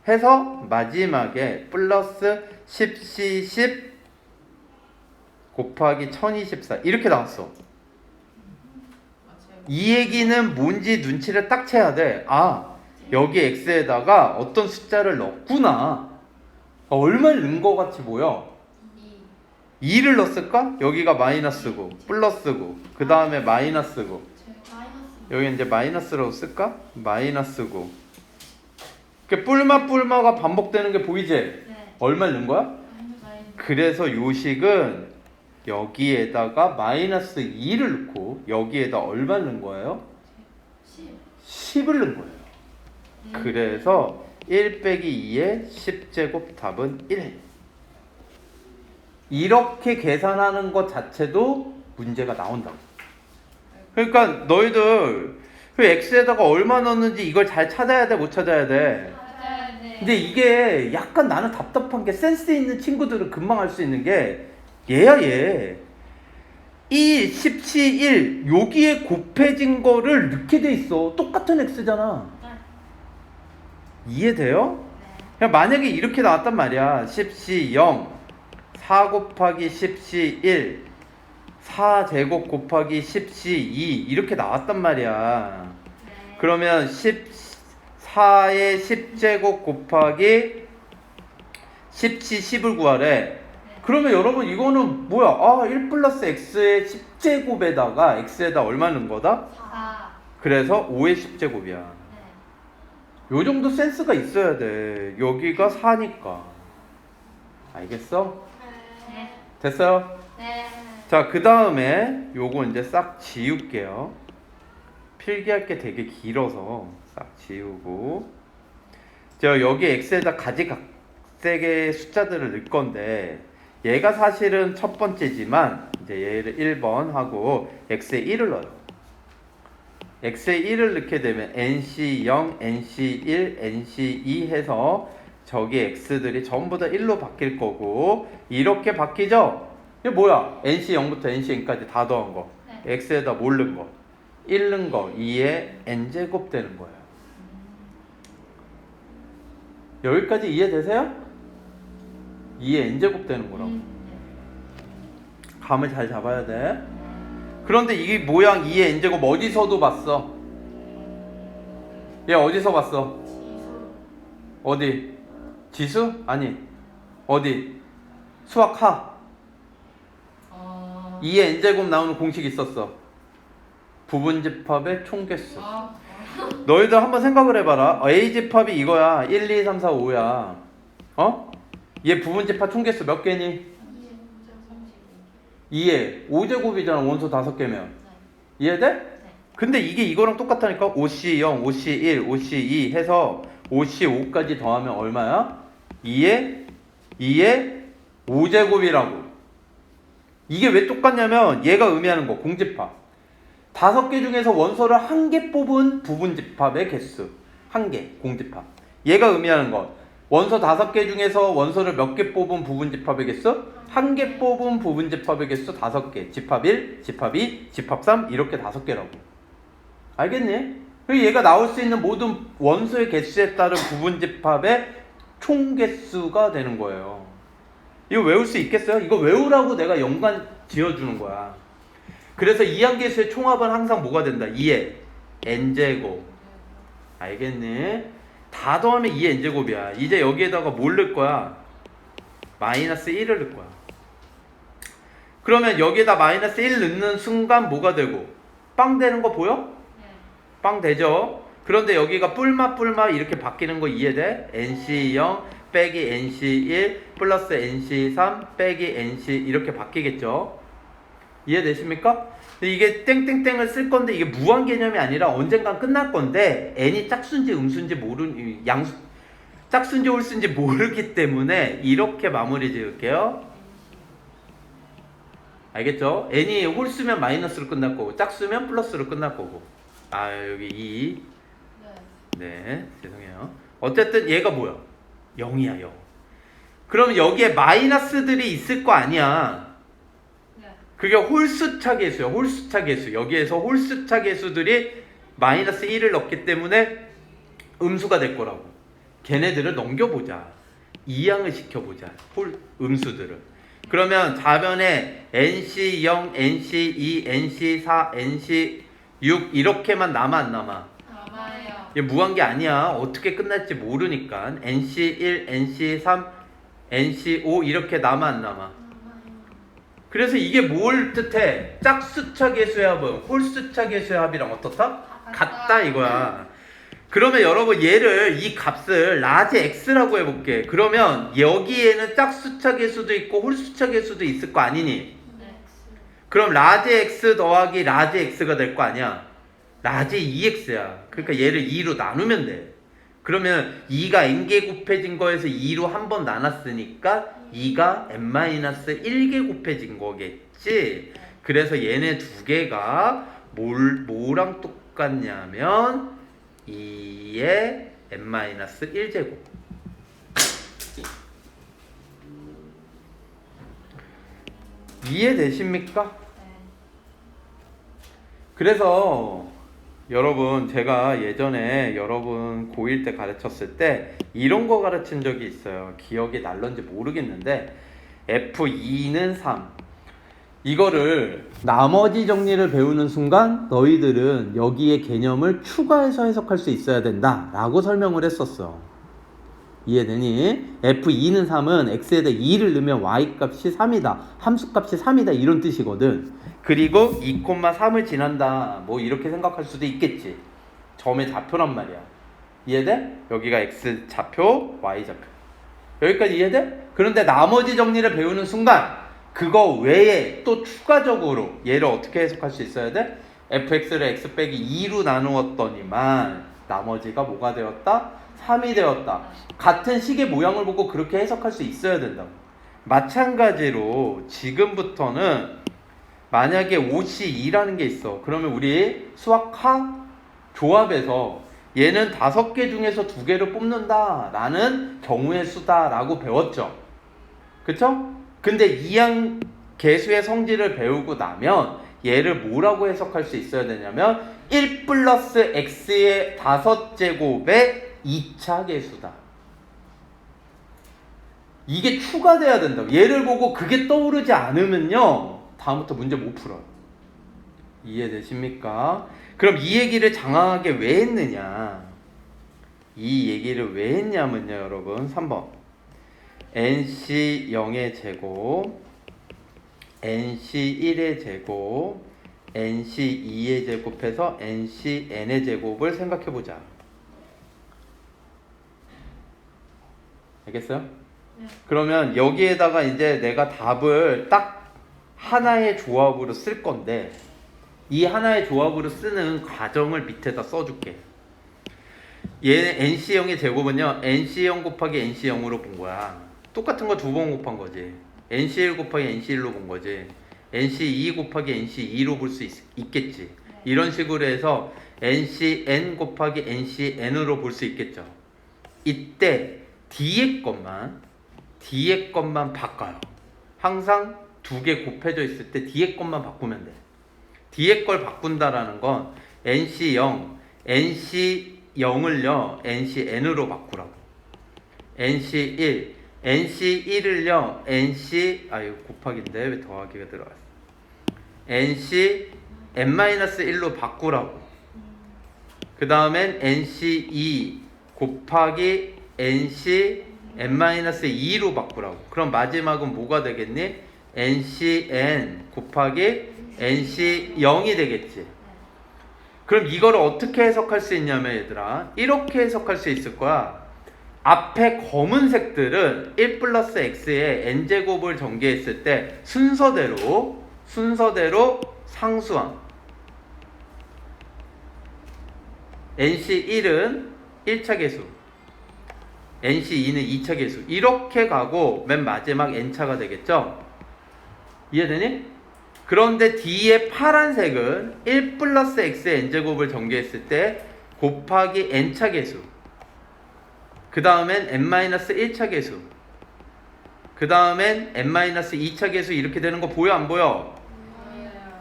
해서 마지막에 플러스 10c 10 곱하기 1024 이렇게 나왔어. 이 얘기는 뭔지 눈치를 딱 채야 돼. 아, 여기 x에다가 어떤 숫자를 넣었구나. 얼마를 넣은 거 같이 보여? 2를 넣었을까? 여기가 마이너스고 플러스고 그 다음에 마이너스고 여기 이제 마이너스라고 쓸까? 마이너스고 그 뿔마가 반복되는 게 보이지? 네. 얼마를 넣은 거야? 그래서 요식은 여기에다가 마이너스 2를 넣고 여기에다 얼마를 넣은 거예요? 10을 넣은 거예요. 그래서 1 빼기 2의 10제곱 답은 1. 이렇게 계산하는 것 자체도 문제가 나온다고. 그러니까 너희들 그 x에다가 얼마 넣었는지 이걸 잘 찾아야 돼, 못 찾아야 돼? 맞아야 돼. 근데 이게 약간 나는 답답한 게 센스 있는 친구들은 금방 할 수 있는 게 얘야 얘. 2, 10치 1 여기에 곱해진 거를 넣게 돼 있어. 똑같은 x잖아. 이해돼요? 그냥 만약에 이렇게 나왔단 말이야. 10c 0 4 곱하기 10c 1 4제곱 곱하기 10c 2 이렇게 나왔단 말이야. 네. 그러면 14의 10제곱 곱하기 10c 10을 구하래. 그러면 여러분 이거는 뭐야? 아, 1 플러스 x의 10제곱에다가 x에다 얼마 넣은 거다? 4. 그래서 5의 10제곱이야. 요 정도 센스가 있어야 돼. 여기가 4니까. 알겠어? 네. 됐어요? 네. 자, 그 다음에 요거 이제 싹 지울게요. 필기할 게 되게 길어서 싹 지우고. 제가 여기 x에다 가지각색의 숫자들을 넣을 건데 얘가 사실은 첫 번째지만 이제 얘를 1번 하고 x에 1을 넣어요. x에 1을 넣게 되면 nc0, nc1, nc2 해서 저기 x들이 전부 다 1로 바뀔 거고 이렇게 바뀌죠? 이게 뭐야? nc0부터 ncn까지 다 더한 거. 네. x에다 뭘 넣은 거? 1 넣은 거. 2에 n제곱 되는 거예요. 여기까지 이해되세요? 2에 n제곱 되는 거라고. 감을 잘 잡아야 돼. 그런데 이 모양 2의 n제곱 어디서도 봤어? 얘 어디서 봤어? 어디? 지수? 아니. 어디? 수학하. 2의 n제곱 나오는 공식 있었어. 부분집합의 총개수. 너희들 한번 생각을 해봐라. A집합이 이거야. 1, 2, 3, 4, 5야. 어? 얘 부분집합 총개수 몇 개니? 2에 5제곱이잖아. 원소 5개면. 이해돼? 근데 이게 이거랑 똑같다니까. 5C0, 5C1, 5C2 해서 5C5까지 더하면 얼마야? 2에 5제곱이라고. 이게 왜 똑같냐면 얘가 의미하는 거 공집합. 5개 중에서 원소를 1개 뽑은 부분집합의 개수. 한 개, 공집합. 얘가 의미하는 것. 원소 5개 중에서 원소를 몇 개 뽑은 부분집합의 개수? 한 개 뽑은 부분집합의 개수 5개. 집합 1, 집합 2, 집합 3 이렇게 5개라고. 알겠니? 그리고 얘가 나올 수 있는 모든 원소의 개수에 따른 부분집합의 총 개수가 되는 거예요. 이거 외울 수 있겠어요? 이거 외우라고 내가 연관 지어주는 거야. 그래서 이항계수의 총합은 항상 뭐가 된다? 2의 n제곱. 알겠니? 다 더하면 2의 n제곱이야. 이제 여기에다가 뭘 넣을 거야? 마이너스 1을 넣을 거야. 그러면 여기에다 마이너스 1 넣는 순간 뭐가 되고? 빵 되는 거 보여? 빵 되죠? 그런데 여기가 뿔마 이렇게 바뀌는 거 이해돼? nc0 빼기 nc1 플러스 nc3 빼기 nc 이렇게 바뀌겠죠? 이해되십니까? 이게 땡땡땡을 쓸 건데 이게 무한 개념이 아니라 언젠간 끝날 건데 n이 짝수인지 음수인지 짝수인지 홀수인지 모르기 때문에 이렇게 마무리 지을게요. 알겠죠? n이 홀수면 마이너스로 끝날 거고 짝수면 플러스로 끝날 거고. 아 여기 2. 네 죄송해요. 어쨌든 얘가 뭐야? 0이야 0. 그럼 여기에 마이너스들이 있을 거 아니야. 그게 홀수차 개수야. 홀수차 개수. 여기에서 홀수차 개수들이 마이너스 1을 넣기 때문에 음수가 될 거라고. 걔네들을 넘겨보자. 이항을 시켜보자. 음수들을. 그러면 좌변에 NC0, NC2, NC4, NC6 이렇게만 남아 안 남아? 남아요. 이게 무한 게 아니야. 어떻게 끝날지 모르니까. NC1, NC3, NC5 이렇게 남아 안 남아? 그래서 이게 뭘 뜻해? 짝수차 개수의 합은 홀수차 개수의 합이랑 어떻다? 같다 이거야. 그러면 여러분 얘를 이 값을 라지 x라고 해볼게. 그러면 여기에는 짝수차 개수도 있고 홀수차 개수도 있을 거 아니니? 그럼 라지 x 더하기 라지 x가 될 거 아니야? 라지 2x야. 그러니까 얘를 2로 나누면 돼. 그러면 2가 n개 곱해진 거에서 2로 한 번 나눴으니까 2가 n-1개 곱해진 거겠지. 그래서 얘네 두 개가 뭐랑 똑같냐면 2의 n-1제곱. 이해되십니까? 그래서 여러분 제가 예전에 여러분 고1 때 가르쳤을 때 이런 거 가르친 적이 있어요. 기억이 날런지 모르겠는데 F2는 3 이거를 나머지 정리를 배우는 순간 너희들은 여기에 개념을 추가해서 해석할 수 있어야 된다 라고 설명을 했었어. 이해되니? F2는 3은 x에다 2를 넣으면 y값이 3이다 함수값이 3이다 이런 뜻이거든. 그리고 2,3을 지난다 뭐 이렇게 생각할 수도 있겠지. 점의 좌표란 말이야. 이해돼? 여기가 x 좌표 y 좌표 여기까지 이해돼? 그런데 나머지 정리를 배우는 순간 그거 외에 또 추가적으로 얘를 어떻게 해석할 수 있어야 돼? fx를 x 빼기 2로 나누었더니만 나머지가 뭐가 되었다? 3이 되었다. 같은 식의 모양을 보고 그렇게 해석할 수 있어야 된다고. 마찬가지로 지금부터는 만약에 옷이 2라는 게 있어. 그러면 우리 수학학 조합에서 얘는 5개 중에서 2개를 뽑는다 라는 경우의 수다 라고 배웠죠. 그쵸? 근데 이항 계수의 성질을 배우고 나면 얘를 뭐라고 해석할 수 있어야 되냐면 1 플러스 x의 5제곱의 2차 계수다. 이게 추가돼야 된다고. 얘를 보고 그게 떠오르지 않으면요 다음부터 문제 못 풀어요. 이해되십니까? 그럼 이 얘기를 장황하게 왜 했느냐? 이 얘기를 왜 했냐면요 여러분 3번 NC0의 제곱 NC1의 제곱 NC2의 제곱해서 NCn의 제곱을 생각해보자. 알겠어요? 네. 그러면 여기에다가 이제 내가 답을 딱 하나의 조합으로 쓸 건데 이 하나의 조합으로 쓰는 과정을 밑에다 써줄게. 얘는 NC0의 제곱은요 NC0 곱하기 NC0으로 본 거야. 똑같은 거 2번 곱한 거지. NC1 곱하기 NC1로 본 거지. NC2 곱하기 NC2로 볼 수 있겠지. 네. 이런 식으로 해서 NCN 곱하기 NCN으로 볼 수 있겠죠. 이때 D의 것만 바꿔요. 항상 두 개 곱해져 있을 때 D의 것만 바꾸면 돼. D의 걸 바꾼다라는 건 NC0, NC0을요 NCN으로 바꾸라고. NC1, NC1을요 이거 곱하기인데 왜 더하기가 들어갔어? NCN-1로 바꾸라고. 그 다음엔 NC2 곱하기 NCN-2로 바꾸라고. 그럼 마지막은 뭐가 되겠니? NCN 곱하기 NC0이 되겠지. 그럼 이거를 어떻게 해석할 수 있냐면 얘들아 이렇게 해석할 수 있을 거야. 앞에 검은색들은 1 플러스 x에 n제곱을 전개했을 때 순서대로 상수항. NC1은 1차 계수, NC2는 2차 계수. 이렇게 가고 맨 마지막 n차가 되겠죠? 이해되니? 그런데 뒤에 파란색은 1 플러스 x에 n제곱을 전개했을 때 곱하기 n차 계수, 그 다음엔 n-1차 계수, 그 다음엔 n-2차 계수. 이렇게 되는 거 보여 안 보여?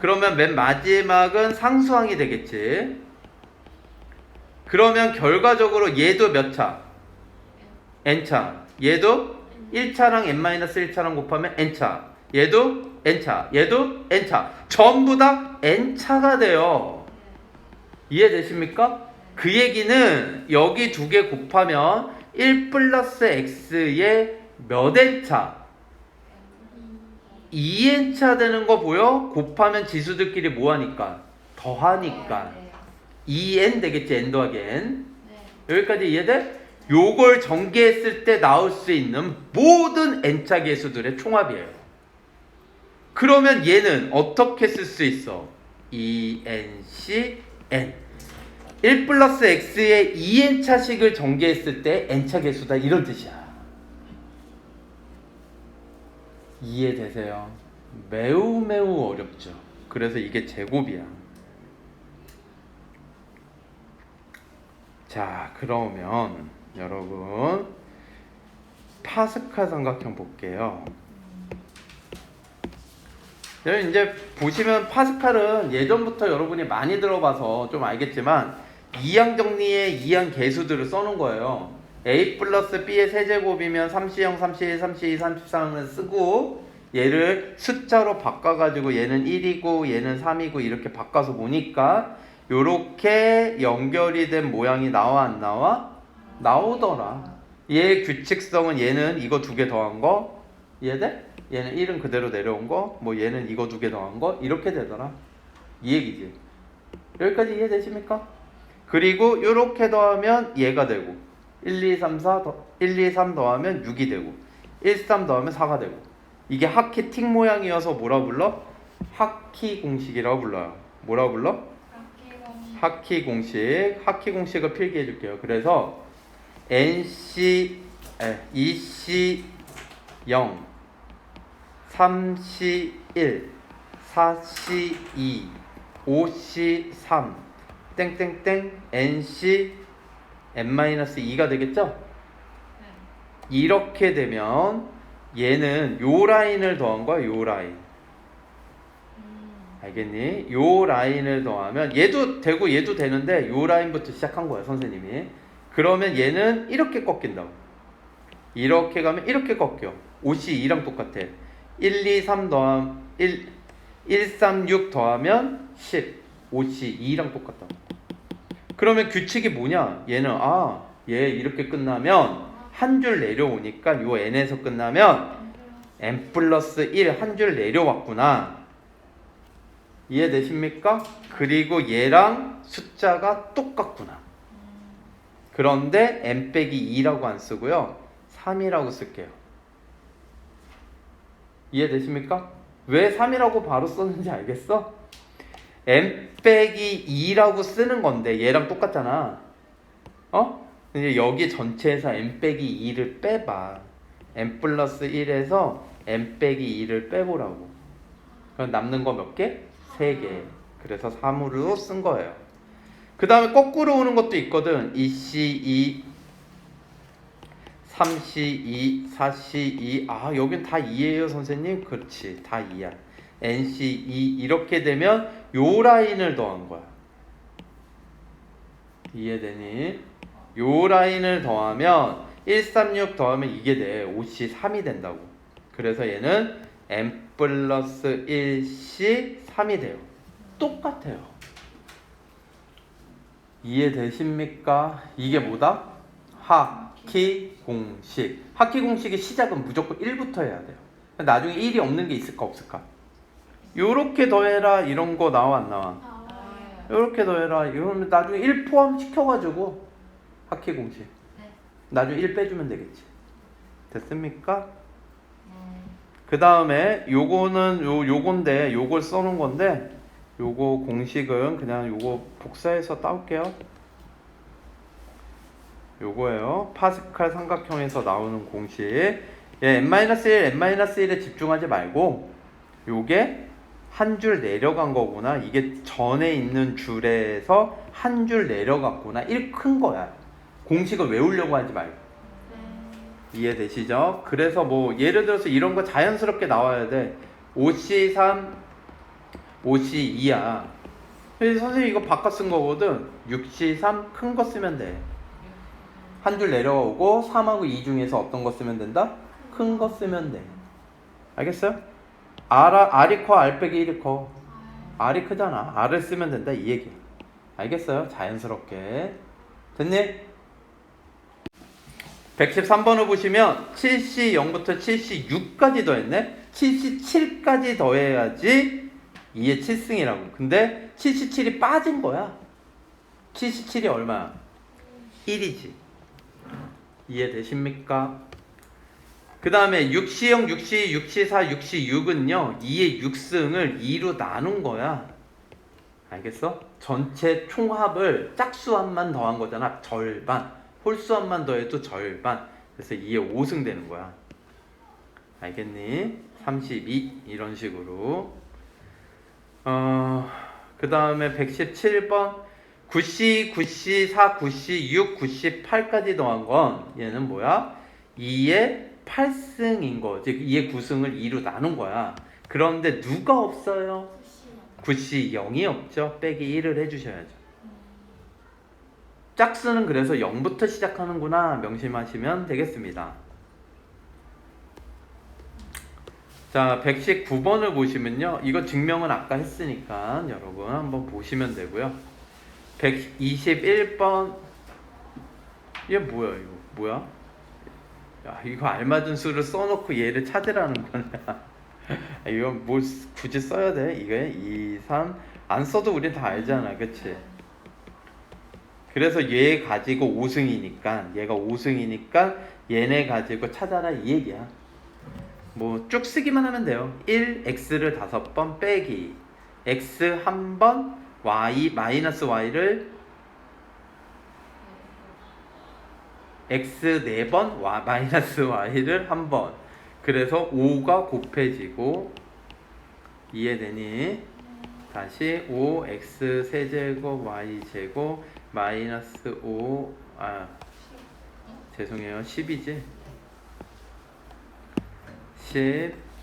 그러면 맨 마지막은 상수항이 되겠지. 그러면 결과적으로 얘도 몇 차? n차. 얘도 1차랑 n-1차랑 곱하면 n차. 얘도 n차. 얘도 n차. 전부 다 n차가 돼요. 이해되십니까? 그 얘기는 여기 두 개 곱하면 1 플러스 x의 몇 n차? 2n차 되는 거 보여? 곱하면 지수들끼리 뭐하니까? 더하니까 2n 되겠지. n 더하기 n. 여기까지 이해돼? 요걸 전개했을 때 나올 수 있는 모든 n차 계수들의 총합이에요. 그러면 얘는 어떻게 쓸 수 있어? 2ncn. 1 플러스 x의 2n차식을 전개했을 때 n차 계수다 이런 뜻이야. 이해되세요? 매우 어렵죠. 그래서 이게 제곱이야. 자, 그러면 여러분 파스칼 삼각형 볼게요. 여러분 이제 보시면 파스칼은 예전부터 여러분이 많이 들어봐서 좀 알겠지만 이항 정리에 이항 계수들을 써놓은 거예요. a 플러스 b의 세제곱이면 3C0, 3C1, 3C2, 3C3을 쓰고 얘를 숫자로 바꿔가지고 얘는 1이고 얘는 3이고 이렇게 바꿔서 보니까 요렇게 연결이 된 모양이 나와 안 나와? 나오더라. 얘의 규칙성은 얘는 이거 두 개 더한 거 이해돼? 얘는 1은 그대로 내려온 거, 뭐 얘는 이거 두 개 더한 거 이렇게 되더라. 이 얘기지. 여기까지 이해되십니까? 그리고 요렇게 더하면 얘가 되고 1, 2, 3 더하면 6이 되고 1, 3 더하면 4가 되고. 이게 하키 틱 모양이어서 뭐라 불러? 하키 공식이라고 불러요. 뭐라 불러? 하키 공식. 하키 공식을 필기해 줄게요. 그래서 NC 2C0 3C1 4C2 5C3 땡땡땡 NC n-2가 되겠죠? 이렇게 되면 얘는 요 라인을 더한 거야. 요 라인. 알겠니? 요 라인을 더하면 얘도 되고 얘도 되는데 요 라인부터 시작한 거야 선생님이. 그러면 얘는 이렇게 꺾인다고. 이렇게 가면 이렇게 꺾여. 5C2랑 똑같아. 1, 2, 3 더하면 1, 3, 6 더하면 10. 5C2랑 똑같다고. 그러면 규칙이 뭐냐? 얘는 얘 이렇게 끝나면 한 줄 내려오니까 요 n에서 끝나면 n 플러스 1 한 줄 내려왔구나. 이해되십니까? 그리고 얘랑 숫자가 똑같구나. 그런데 n 빼기 2라고 안 쓰고요 3이라고 쓸게요. 이해되십니까? 왜 3이라고 바로 썼는지 알겠어? n 빼기 2라고 쓰는 건데 얘랑 똑같잖아. 이제 여기 전체에서 n 빼기 2를 빼봐. n 플러스 1에서 n 빼기 2를 빼보라고. 그럼 남는 거 몇 개? 3개. 그래서 3으로 쓴 거예요. 그 다음에 거꾸로 오는 것도 있거든. 2C2, 3C2, 4C2. 아, 여긴 다 2예요, 선생님? 그렇지, 다 2야. NC2 이렇게 되면 요 라인을 더한 거야. 이해되니? 요 라인을 더하면 136 더하면 이게 돼. 5C3이 된다고. 그래서 얘는 M 플러스 1C3이 돼요. 똑같아요. 이해되십니까? 이게 뭐다? 하키 공식. 하키 공식의 시작은 무조건 1부터 해야 돼요. 나중에 1이 없는 게 있을까 없을까? 요렇게 더해라 이런 거 나와 안 나와? 요렇게 더해라 이러면 나중에 1 포함시켜가지고 하키 공식. 네. 나중에 1 빼주면 되겠지. 됐습니까? 네. 그 다음에 요거는 요건데 요걸 써놓은 건데 요거 공식은 그냥 요거 복사해서 따올게요. 요거예요. 파스칼 삼각형에서 나오는 공식. 예, n-1, n-1에 집중하지 말고 요게 한 줄 내려간 거구나. 이게 전에 있는 줄에서 한 줄 내려갔구나. 1 큰 거야. 공식을 외우려고 하지 말고. 네. 이해되시죠? 그래서 뭐 예를 들어서 이런 거 자연스럽게 나와야 돼. 5C3, 5C2야. 선생님 이거 바꿔 쓴 거거든. 6C3 큰 거 쓰면 돼. 한 줄 내려오고 3하고 2 중에서 어떤 거 쓰면 된다? 큰 거 쓰면 돼. 알겠어요? R이 커, R 빼기 1이 커. R이 크잖아. R을 쓰면 된다 이 얘기야. 알겠어요? 자연스럽게. 됐니? 113번을 보시면 7C0부터 7C6까지 더했네? 7C7까지 더해야지 2의 7승이라고. 근데 7C7이 빠진 거야. 7C7이 얼마야? 1이지. 이해되십니까? 그 다음에 6C0, 6C, 6C4, 6C6은요 2의 6승을 2로 나눈 거야. 알겠어? 전체 총합을 짝수함만 더한 거잖아. 절반. 홀수함만 더해도 절반. 그래서 2의 5승 되는 거야. 알겠니? 32 이런 식으로. 그 다음에 117번 9C, 9C4, 9C6, 9C8까지 더한 건 얘는 뭐야? 2의 8승인 거. 즉 2의 9승을 2로 나눈 거야. 그런데 누가 없어요? 9C 0이 없죠. 빼기 1을 해주셔야죠. 짝수는 그래서 0부터 시작하는구나 명심하시면 되겠습니다. 자, 119번을 보시면요. 이거 증명은 아까 했으니까 여러분 한번 보시면 되고요. 121번 얘 뭐야 이거 뭐야? 야, 이거 알맞은 수를 써놓고 얘를 찾으라는 거냐? 이거 뭐 굳이 써야 돼? 이게 2, 3 안 써도 우린 다 알잖아, 그치? 그래서 얘 가지고 5승이니까 얘가 5승이니까 얘네 가지고 찾아라 이 얘기야. 뭐 쭉 쓰기만 하면 돼요. 1, x를 5번 빼기 x 1번 y 마이너스 y를 x 4번 마이너스 y를 1번. 그래서 5가 곱해지고 이해되니? 다시 5x 세제곱 y제곱 마이너스 5 죄송해요 10이지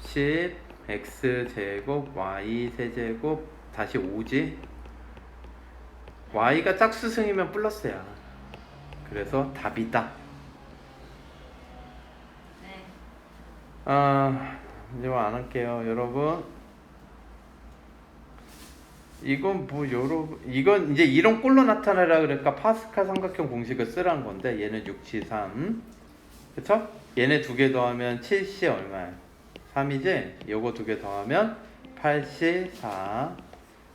10 x제곱 y세제곱 다시 5지 y가 짝수승이면 플러스야. 그래서 답이다. 이제 안 할게요 여러분. 이건 뭐 여러분 이건 이제 이런 꼴로 나타내라 그러니까 파스칼 삼각형 공식을 쓰라는 건데 얘는 6C3 그쵸? 얘네 두 개 더하면 7C 얼마야? 3이지? 요거 두 개 더하면 8C4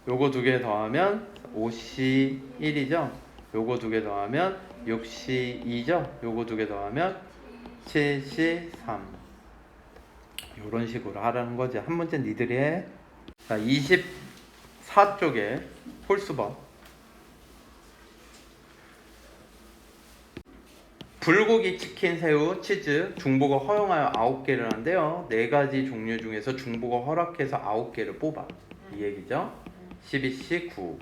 요거 두 개 더하면 5C1이죠? 요거 두 개 더하면 6C2죠? 요거 두 개 더하면 7C3 요런 식으로 하라는 거지. 한 문제 니들이 해. 자, 24쪽에 홀수법 불고기, 치킨, 새우, 치즈, 중복을 허용하여 9개를 한대요. 4가지 종류 중에서 중복을 허락해서 9개를 뽑아. 이 얘기죠. 12C 9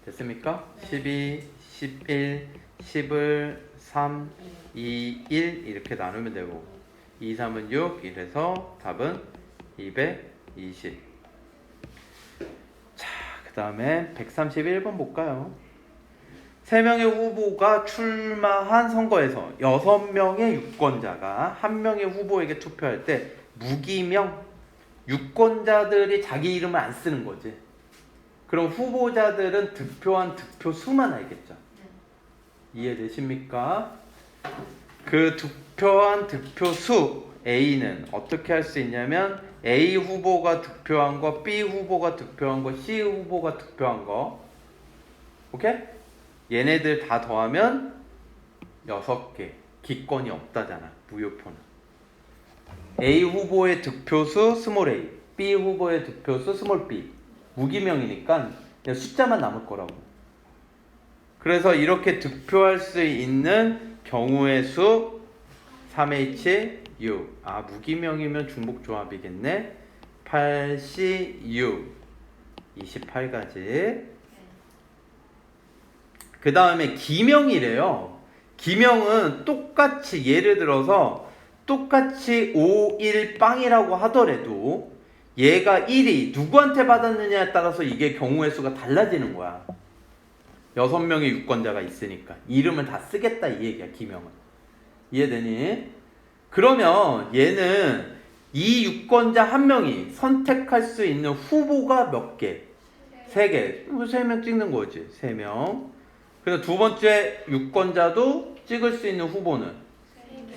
됐습니까? 12, 11, 10을 3, 2, 1 이렇게 나누면 되고 2, 3은 6 이래서 답은 220. 자, 그 다음에 131번 볼까요? 3명의 후보가 출마한 선거에서 6명의 유권자가 1명의 후보에게 투표할 때 무기명 유권자들이 자기 이름을 안 쓰는 거지. 그럼 후보자들은 득표한 득표 수만 알겠죠. 이해되십니까? 그 득표한 득표 수 A는 어떻게 할 수 있냐면 A 후보가 득표한 거, B 후보가 득표한 거, C 후보가 득표한 거. 오케이? 얘네들 다 더하면 6개. 기권이 없다잖아. 무효표는. A 후보의 득표수 스몰 a, B 후보의 득표수 스몰 b. 무기명이니까 그냥 숫자만 남을 거라고. 그래서 이렇게 득표할 수 있는 경우의 수 3H6. 아, 무기명이면 중복조합이겠네. 8C6 28가지. 그 다음에 기명이래요. 기명은 똑같이 예를 들어서 똑같이 5, 1, 빵이라고 하더라도 얘가 1이 누구한테 받았느냐에 따라서 이게 경우의 수가 달라지는 거야. 6명의 유권자가 있으니까 이름을 다 쓰겠다 이 얘기야. 기명은. 이해되니? 그러면 얘는 이 유권자 1명이 선택할 수 있는 후보가 몇 개? 3개. 3명 찍는 거지. 3명. 그래서 두 번째 유권자도 찍을 수 있는 후보는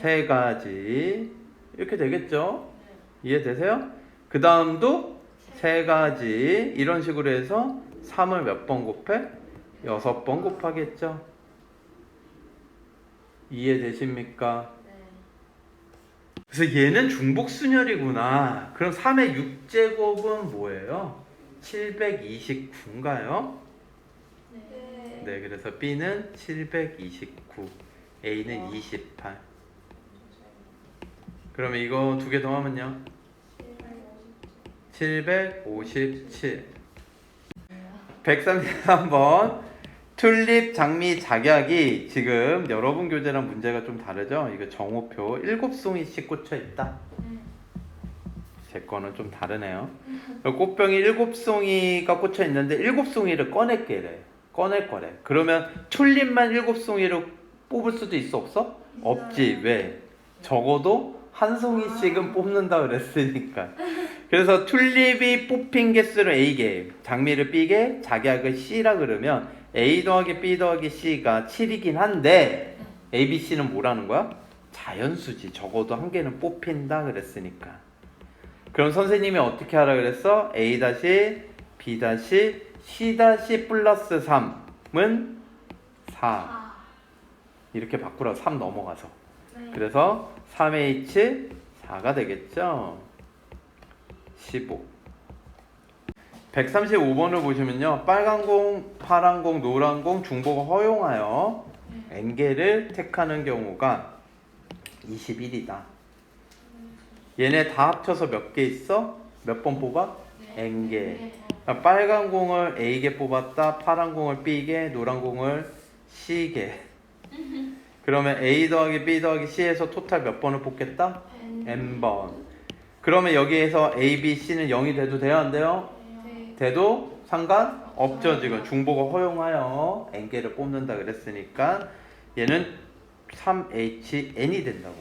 3가지. 이렇게 되겠죠? 이해되세요? 그 다음도 3가지. 이런 식으로 해서 3을 몇 번 곱해? 6번 곱하겠죠? 이해되십니까? 그래서 얘는 중복순열이구나. 그럼 3의 6제곱은 뭐예요? 729인가요? 네, 그래서 B는 729, A는 28. 그러면 이거 두 개 더하면요? 757. 133번. 튤립 장미 작약이 지금 여러분 교재랑 문제가 좀 다르죠? 이거 정오표 7송이씩 꽂혀 있다. 제 거는 좀 다르네요. 꽃병이 7송이가 꽂혀 있는데 7송이를 꺼낼 거래. 그러면 튤립만 7송이를 뽑을 수도 있어, 없어? 없지. 왜? 적어도 한 송이씩은 뽑는다 그랬으니까. 그래서 튤립이 뽑힌 개수를 A개, 장미를 B개, 작약을 C라 그러면 A 더하기 B 더하기 C가 7이긴 한데 A, B, C는 뭐라는 거야? 자연수지. 적어도 한 개는 뽑힌다 그랬으니까. 그럼 선생님이 어떻게 하라 그랬어? A 다시 B 다시 C 다시 플러스 3은 4. 이렇게 바꾸라. 3 넘어가서. 그래서 3H 4가 되겠죠? 15. 135번을 보시면요. 빨간 공, 파란 공, 노란 공, 중복을 허용하여 N개를 택하는 경우가 21이다. 얘네 다 합쳐서 몇 개 있어? 몇 번 뽑아? N개. 빨간 공을 A개 뽑았다. 파란 공을 B개, 노란 공을 C개. 그러면 A 더하기 B 더하기 C에서 토탈 몇 번을 뽑겠다? N번. 그러면 여기에서 A, B, C는 0이 돼도 돼요? 안 돼요? 돼도 상관없죠. 지금 중복을 허용하여 N개를 뽑는다 그랬으니까 얘는 3HN이 된다고.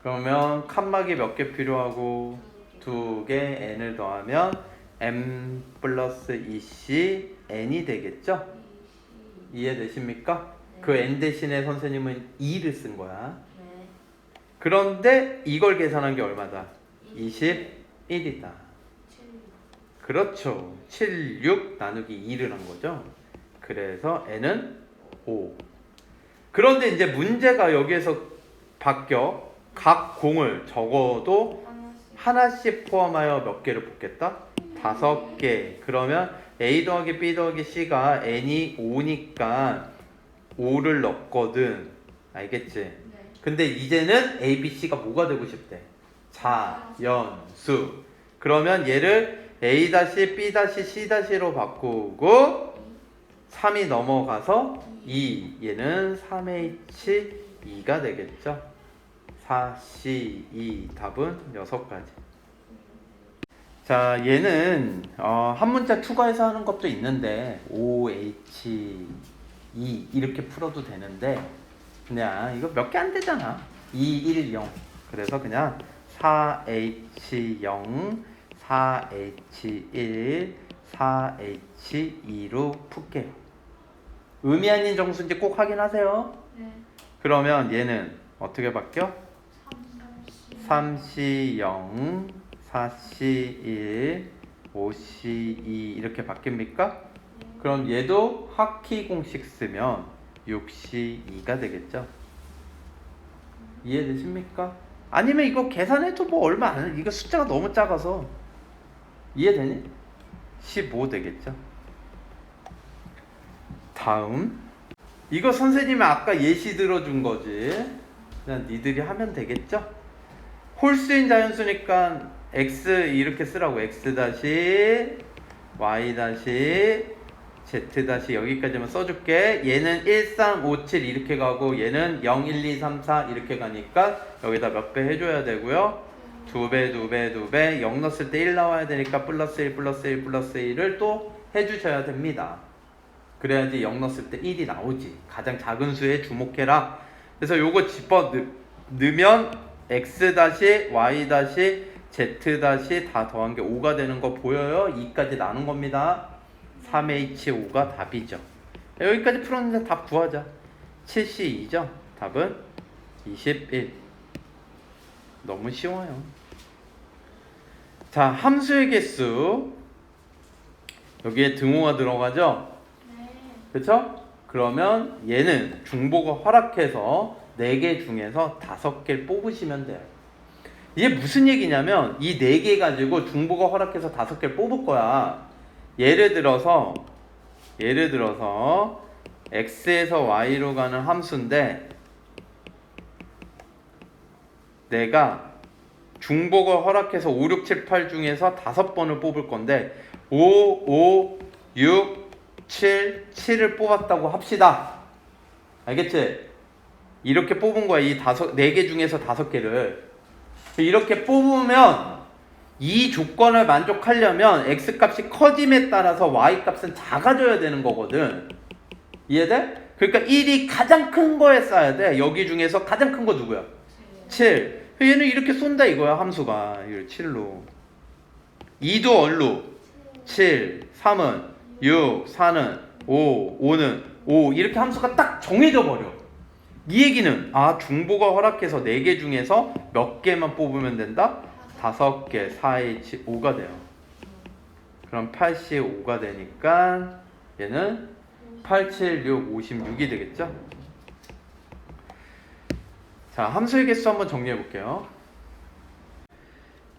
그러면 칸막이 몇 개 필요하고 2개 N을 더하면 M 플러스 EC N이 되겠죠? 이해되십니까? 그 N 대신에 선생님은 2를 쓴 거야. 그런데 이걸 계산한 게 얼마다? 21이다. 그렇죠. 76 나누기 2를 한 거죠. 그래서 N은 5. 그런데 이제 문제가 여기에서 바뀌어. 각 공을 적어도 하나씩 포함하여 몇 개를 뽑겠다? 5개. 그러면 A 더하기 B 더하기 C가 N이 5니까 5를 넣었거든. 알겠지? 네. 근데 이제는 A, B, C가 뭐가 되고 싶대? 자연수. 그러면 얘를 A-, B-, C-로 바꾸고 3이 넘어가서 2. 얘는 3H2가 되겠죠? 4, C, 2. 답은 6가지. 자, 얘는 한 문자 추가해서 하는 것도 있는데 OH2 이렇게 풀어도 되는데 그냥 이거 몇 개 안 되잖아. 2, 1, 0. 그래서 그냥 4H0, 4H1, 4H2로 풀게요. 의미 아닌 정수인지 꼭 확인하세요. 네. 그러면 얘는 어떻게 바뀌어? 3C0, 4C1, 5C2 이렇게 바뀝니까? 그럼 얘도 합키 공식 쓰면 6C2가 되겠죠? 이해되십니까? 아니면 이거 계산해도 뭐 얼마 안 해. 이거 숫자가 너무 작아서. 이해되니? 15 되겠죠? 다음. 이거 선생님이 아까 예시 들어준 거지. 그냥 니들이 하면 되겠죠? 홀수인 자연수니까 x 이렇게 쓰라고. x 다시 y 다시 z 다시 여기까지만 써줄게. 얘는 1, 3, 5, 7 이렇게 가고 얘는 0, 1, 2, 3, 4 이렇게 가니까 여기다 몇 배 해줘야 되고요. 2배, 2배, 2배. 0 넣었을 때 1 나와야 되니까 플러스 1, 플러스 1, 플러스 1을 또 해주셔야 됩니다. 그래야지 0 넣었을 때 1이 나오지. 가장 작은 수에 주목해라. 그래서 요거 집어 넣으면 x 다시 y 다시 z 다시 다 더한 게 5가 되는 거 보여요? 2까지 나눈 겁니다. 3H5가 답이죠. 여기까지 풀었는데 답 구하자. 7C2죠. 답은 21. 너무 쉬워요. 자, 함수의 개수. 여기에 등호가 들어가죠? 네. 그쵸? 그러면 얘는 중보가 허락해서 4개 중에서 5개를 뽑으시면 돼요. 이게 무슨 얘기냐면 이 4개 가지고 중보가 허락해서 5개를 뽑을 거야. 예를 들어서 x에서 y로 가는 함수인데 내가 중보가 허락해서 5, 6, 7, 8 중에서 5번을 뽑을 건데 5, 5, 6, 7, 7을 뽑았다고 합시다. 알겠지? 이렇게 뽑은 거야. 이 4개 중에서 5개를. 이렇게 뽑으면 이 조건을 만족하려면 x값이 커짐에 따라서 y값은 작아져야 되는 거거든. 이해돼? 그러니까 1이 가장 큰 거에 써야 돼. 여기 중에서 가장 큰 거 누구야? 7. 얘는 이렇게 쏜다 이거야. 함수가 7로. 2도 얼로? 7. 3은 6. 4는 5. 5는 5. 이렇게 함수가 딱 정해져 버려. 이 얘기는 중보가 허락해서 4개 중에서 몇 개만 뽑으면 된다? 5개, 4H, 5가 돼요. 그럼 8C 5가 되니까 얘는 8, 7, 6, 56이 되겠죠? 자, 함수의 개수 한번 정리해 볼게요.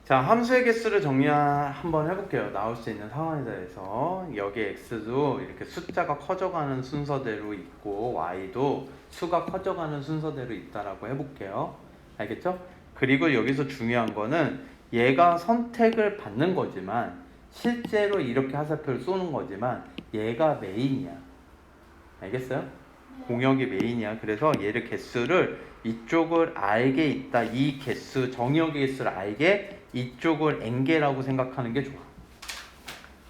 자, 함수의 개수를 정리 한번 해볼게요. 나올 수 있는 상황에 대해서. 여기 x도 이렇게 숫자가 커져가는 순서대로 있고 y도 수가 커져가는 순서대로 있다라고 해볼게요. 알겠죠? 그리고 여기서 중요한 거는 얘가 선택을 받는 거지만 실제로 이렇게 화살표를 쏘는 거지만 얘가 메인이야. 알겠어요? 공역이 메인이야. 그래서 얘를 개수를 이쪽을 알게 있다. 이 개수, 정의역의 개수를 알게 이쪽을 n개라고 생각하는 게 좋아.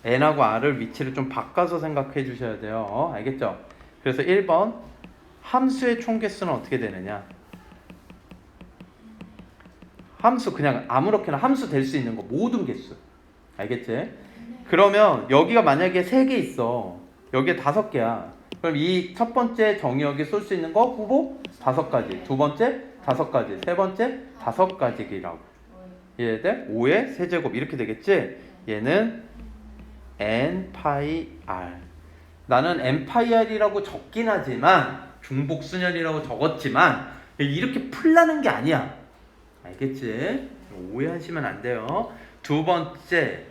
n하고 r을 위치를 좀 바꿔서 생각해 주셔야 돼요. 알겠죠? 그래서 1번 함수의 총개수는 어떻게 되느냐? 함수 그냥 아무렇게나 함수 될 수 있는 거 모든 개수. 알겠지? 그러면 여기가 만약에 3개 있어. 여기에 5개야. 그럼 이 첫 번째 정의역이 쏠 수 있는 거 후보 5가지. 두 번째 5가지. 세 번째 5가지라고. 이해돼? 5의 세제곱 이렇게 되겠지? 얘는 n 파이 r. 나는 n 파이 r이라고 적긴 하지만 중복순열이라고 적었지만 이렇게 풀라는 게 아니야. 알겠지? 오해하시면 안 돼요. 두 번째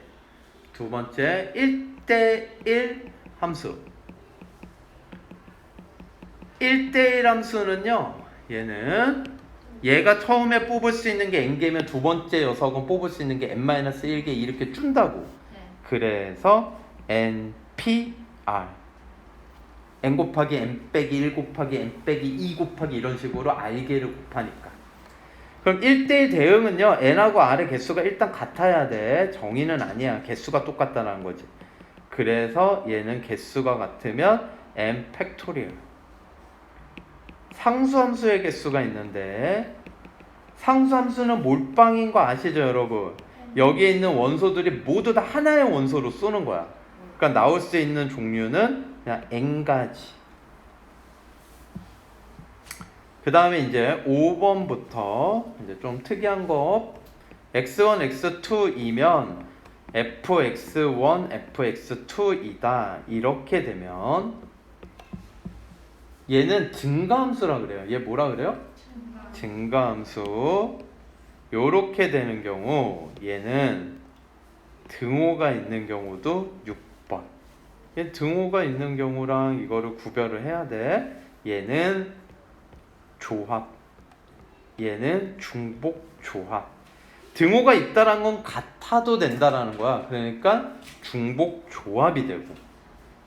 1대1 함수. 1대1 함수는요, 얘가 처음에 뽑을 수 있는 게 n개면 두 번째 녀석은 뽑을 수 있는 게 n-1개 이렇게 준다고. 네. 그래서 npr n 곱하기 n 빼기 1 곱하기 n 빼기 2 곱하기 이런 식으로 r개를 곱하니까. 그럼 1대1 대응은요, n하고 r의 개수가 일단 같아야 돼. 정의는 아니야. 개수가 똑같다는 거지. 그래서 얘는 개수가 같으면 n 팩토리얼. 상수함수의 개수가 있는데, 상수함수는 몰빵인 거 아시죠, 여러분? 여기에 있는 원소들이 모두 다 하나의 원소로 쏘는 거야. 그러니까 나올 수 있는 종류는 그냥 n가지. 그 다음에 이제 5번부터 이제 좀 특이한 거. x1, x2이면 fx1, fx2이다. 이렇게 되면 얘는 증가함수라 그래요. 얘 뭐라 그래요? 증가함수. 요렇게 되는 경우 얘는 등호가 있는 경우도 6번. 얘 등호가 있는 경우랑 이거를 구별을 해야 돼. 얘는 조합, 얘는 중복 조합. 등호가 있다란 건 같아도 된다라는 거야. 그러니까 중복 조합이 되고.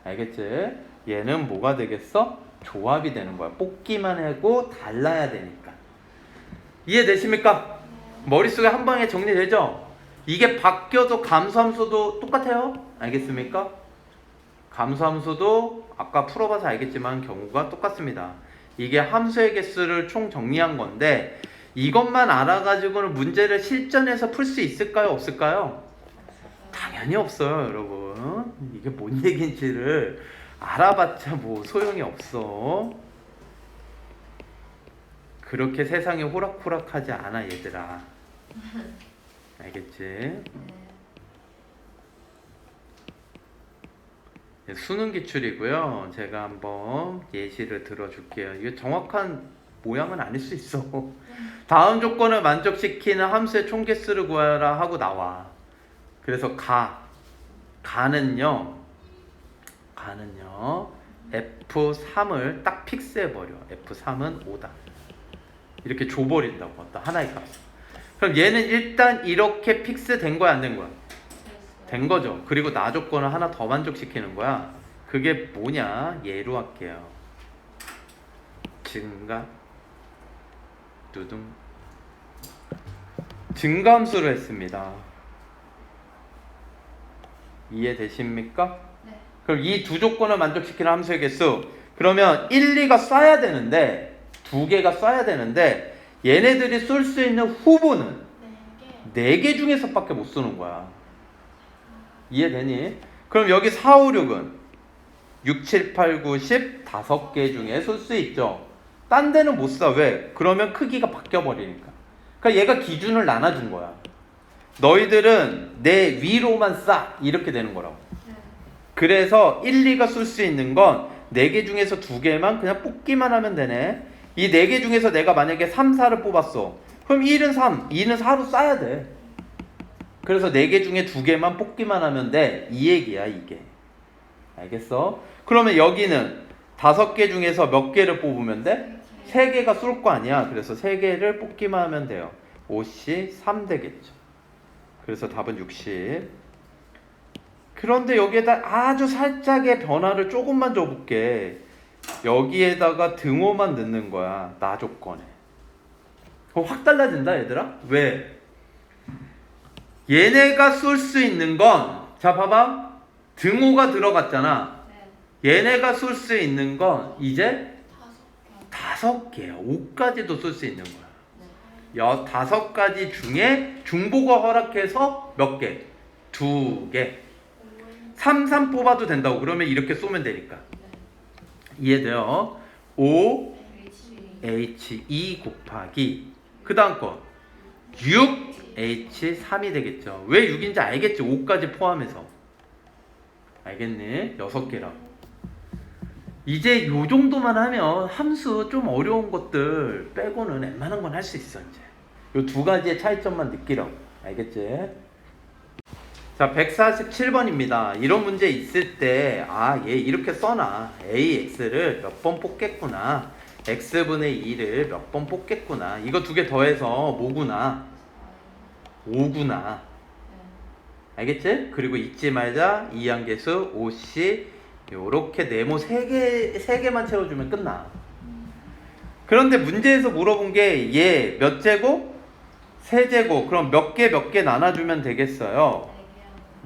알겠지? 얘는 뭐가 되겠어? 조합이 되는 거야. 뽑기만 하고 달라야 되니까. 이해되십니까? 머릿속에 한 방에 정리되죠? 이게 바뀌어도 감수함수도 똑같아요. 알겠습니까? 감수함수도 아까 풀어봐서 알겠지만 경우가 똑같습니다. 이게 함수의 개수를 총 정리한 건데, 이것만 알아가지고는 문제를 실전에서 풀 수 있을까요? 없을까요? 당연히 없어요, 여러분. 이게 뭔 얘기인지를 알아봤자 뭐 소용이 없어. 그렇게 세상이 호락호락하지 않아, 얘들아. 알겠지? 수능 기출이고요. 제가 한번 예시를 들어줄게요. 이게 정확한 모양은 아닐 수 있어. 다음 조건을 만족시키는 함수의 총개수를 구하라 하고 나와. 그래서 가는요 F3을 딱 픽스해버려. F3은 5다. 이렇게 줘버린다고. 어떤 하나의 값을. 그럼 얘는 일단 이렇게 픽스된 거야, 안 된 거야? 된 거죠. 그리고 나 조건을 하나 더 만족시키는 거야. 그게 뭐냐? 예로 할게요. 증가 두둥 증가함수를 했습니다. 이해되십니까? 네. 그럼 이 두 조건을 만족시키는 함수의 개수, 그러면 1, 2가 쏴야 되는데, 두 개가 쏴야 되는데, 얘네들이 쏠 수 있는 후보는 4개 중에서 밖에 못 쏘는 거야. 이해되니? 그럼 여기 4, 5, 6은 6, 7, 8, 9, 10 5개 중에 쏠 수 있죠. 딴 데는 못 쏴. 왜? 그러면 크기가 바뀌어버리니까. 그러니까 얘가 기준을 나눠준 거야. 너희들은 내 위로만 쏴. 이렇게 되는 거라고. 그래서 1, 2가 쏠 수 있는 건 4개 중에서 2개만 그냥 뽑기만 하면 되네. 이 4개 중에서 내가 만약에 3, 4를 뽑았어. 그럼 1은 3, 2는 4로 쏴야 돼. 그래서 4개 중에 2개만 뽑기만 하면 돼. 이 얘기야, 이게. 알겠어? 그러면 여기는 5개 중에서 몇 개를 뽑으면 돼? 3개가 쏠 거 아니야. 그래서 3개를 뽑기만 하면 돼요. 5C 3 되겠죠. 그래서 답은 60. 그런데 여기에다 아주 살짝의 변화를 조금만 줘볼게. 여기에다가 등호만 넣는 거야. 나 조건에. 확 달라진다, 얘들아. 왜? 얘네가 쏠 수 있는 건, 자 봐봐, 등호가 들어갔잖아. 얘네가 쏠 수 있는 건 이제 5개야. 5까지도 쏠 수 있는 거야. 5가지 중에 중보가 허락해서 몇 개? 2개. 3, 3 뽑아도 된다고. 그러면 이렇게 쏘면 되니까. 이해돼요? 5 H2 곱하기 그 다음 거 6 H3이 되겠죠. 왜 6인지 알겠지? 5까지 포함해서. 알겠니? 6개라. 이제 요 정도만 하면 함수 좀 어려운 것들 빼고는 웬만한 건 할 수 있어. 이제 요 2가지의 차이점만 느끼라고. 알겠지? 자, 147번입니다. 이런 문제 있을 때, 얘 이렇게 써놔. AX를 몇 번 뽑겠구나. X분의 2를 몇 번 뽑겠구나. 이거 두 개 더해서 뭐구나? 5구나. 알겠지? 그리고 잊지 말자. 이항계수, OC. 요렇게 네모 3개만 채워주면 끝나. 그런데 문제에서 물어본 게 얘 몇 제곱? 세제곱. 그럼 몇 개 나눠주면 되겠어요?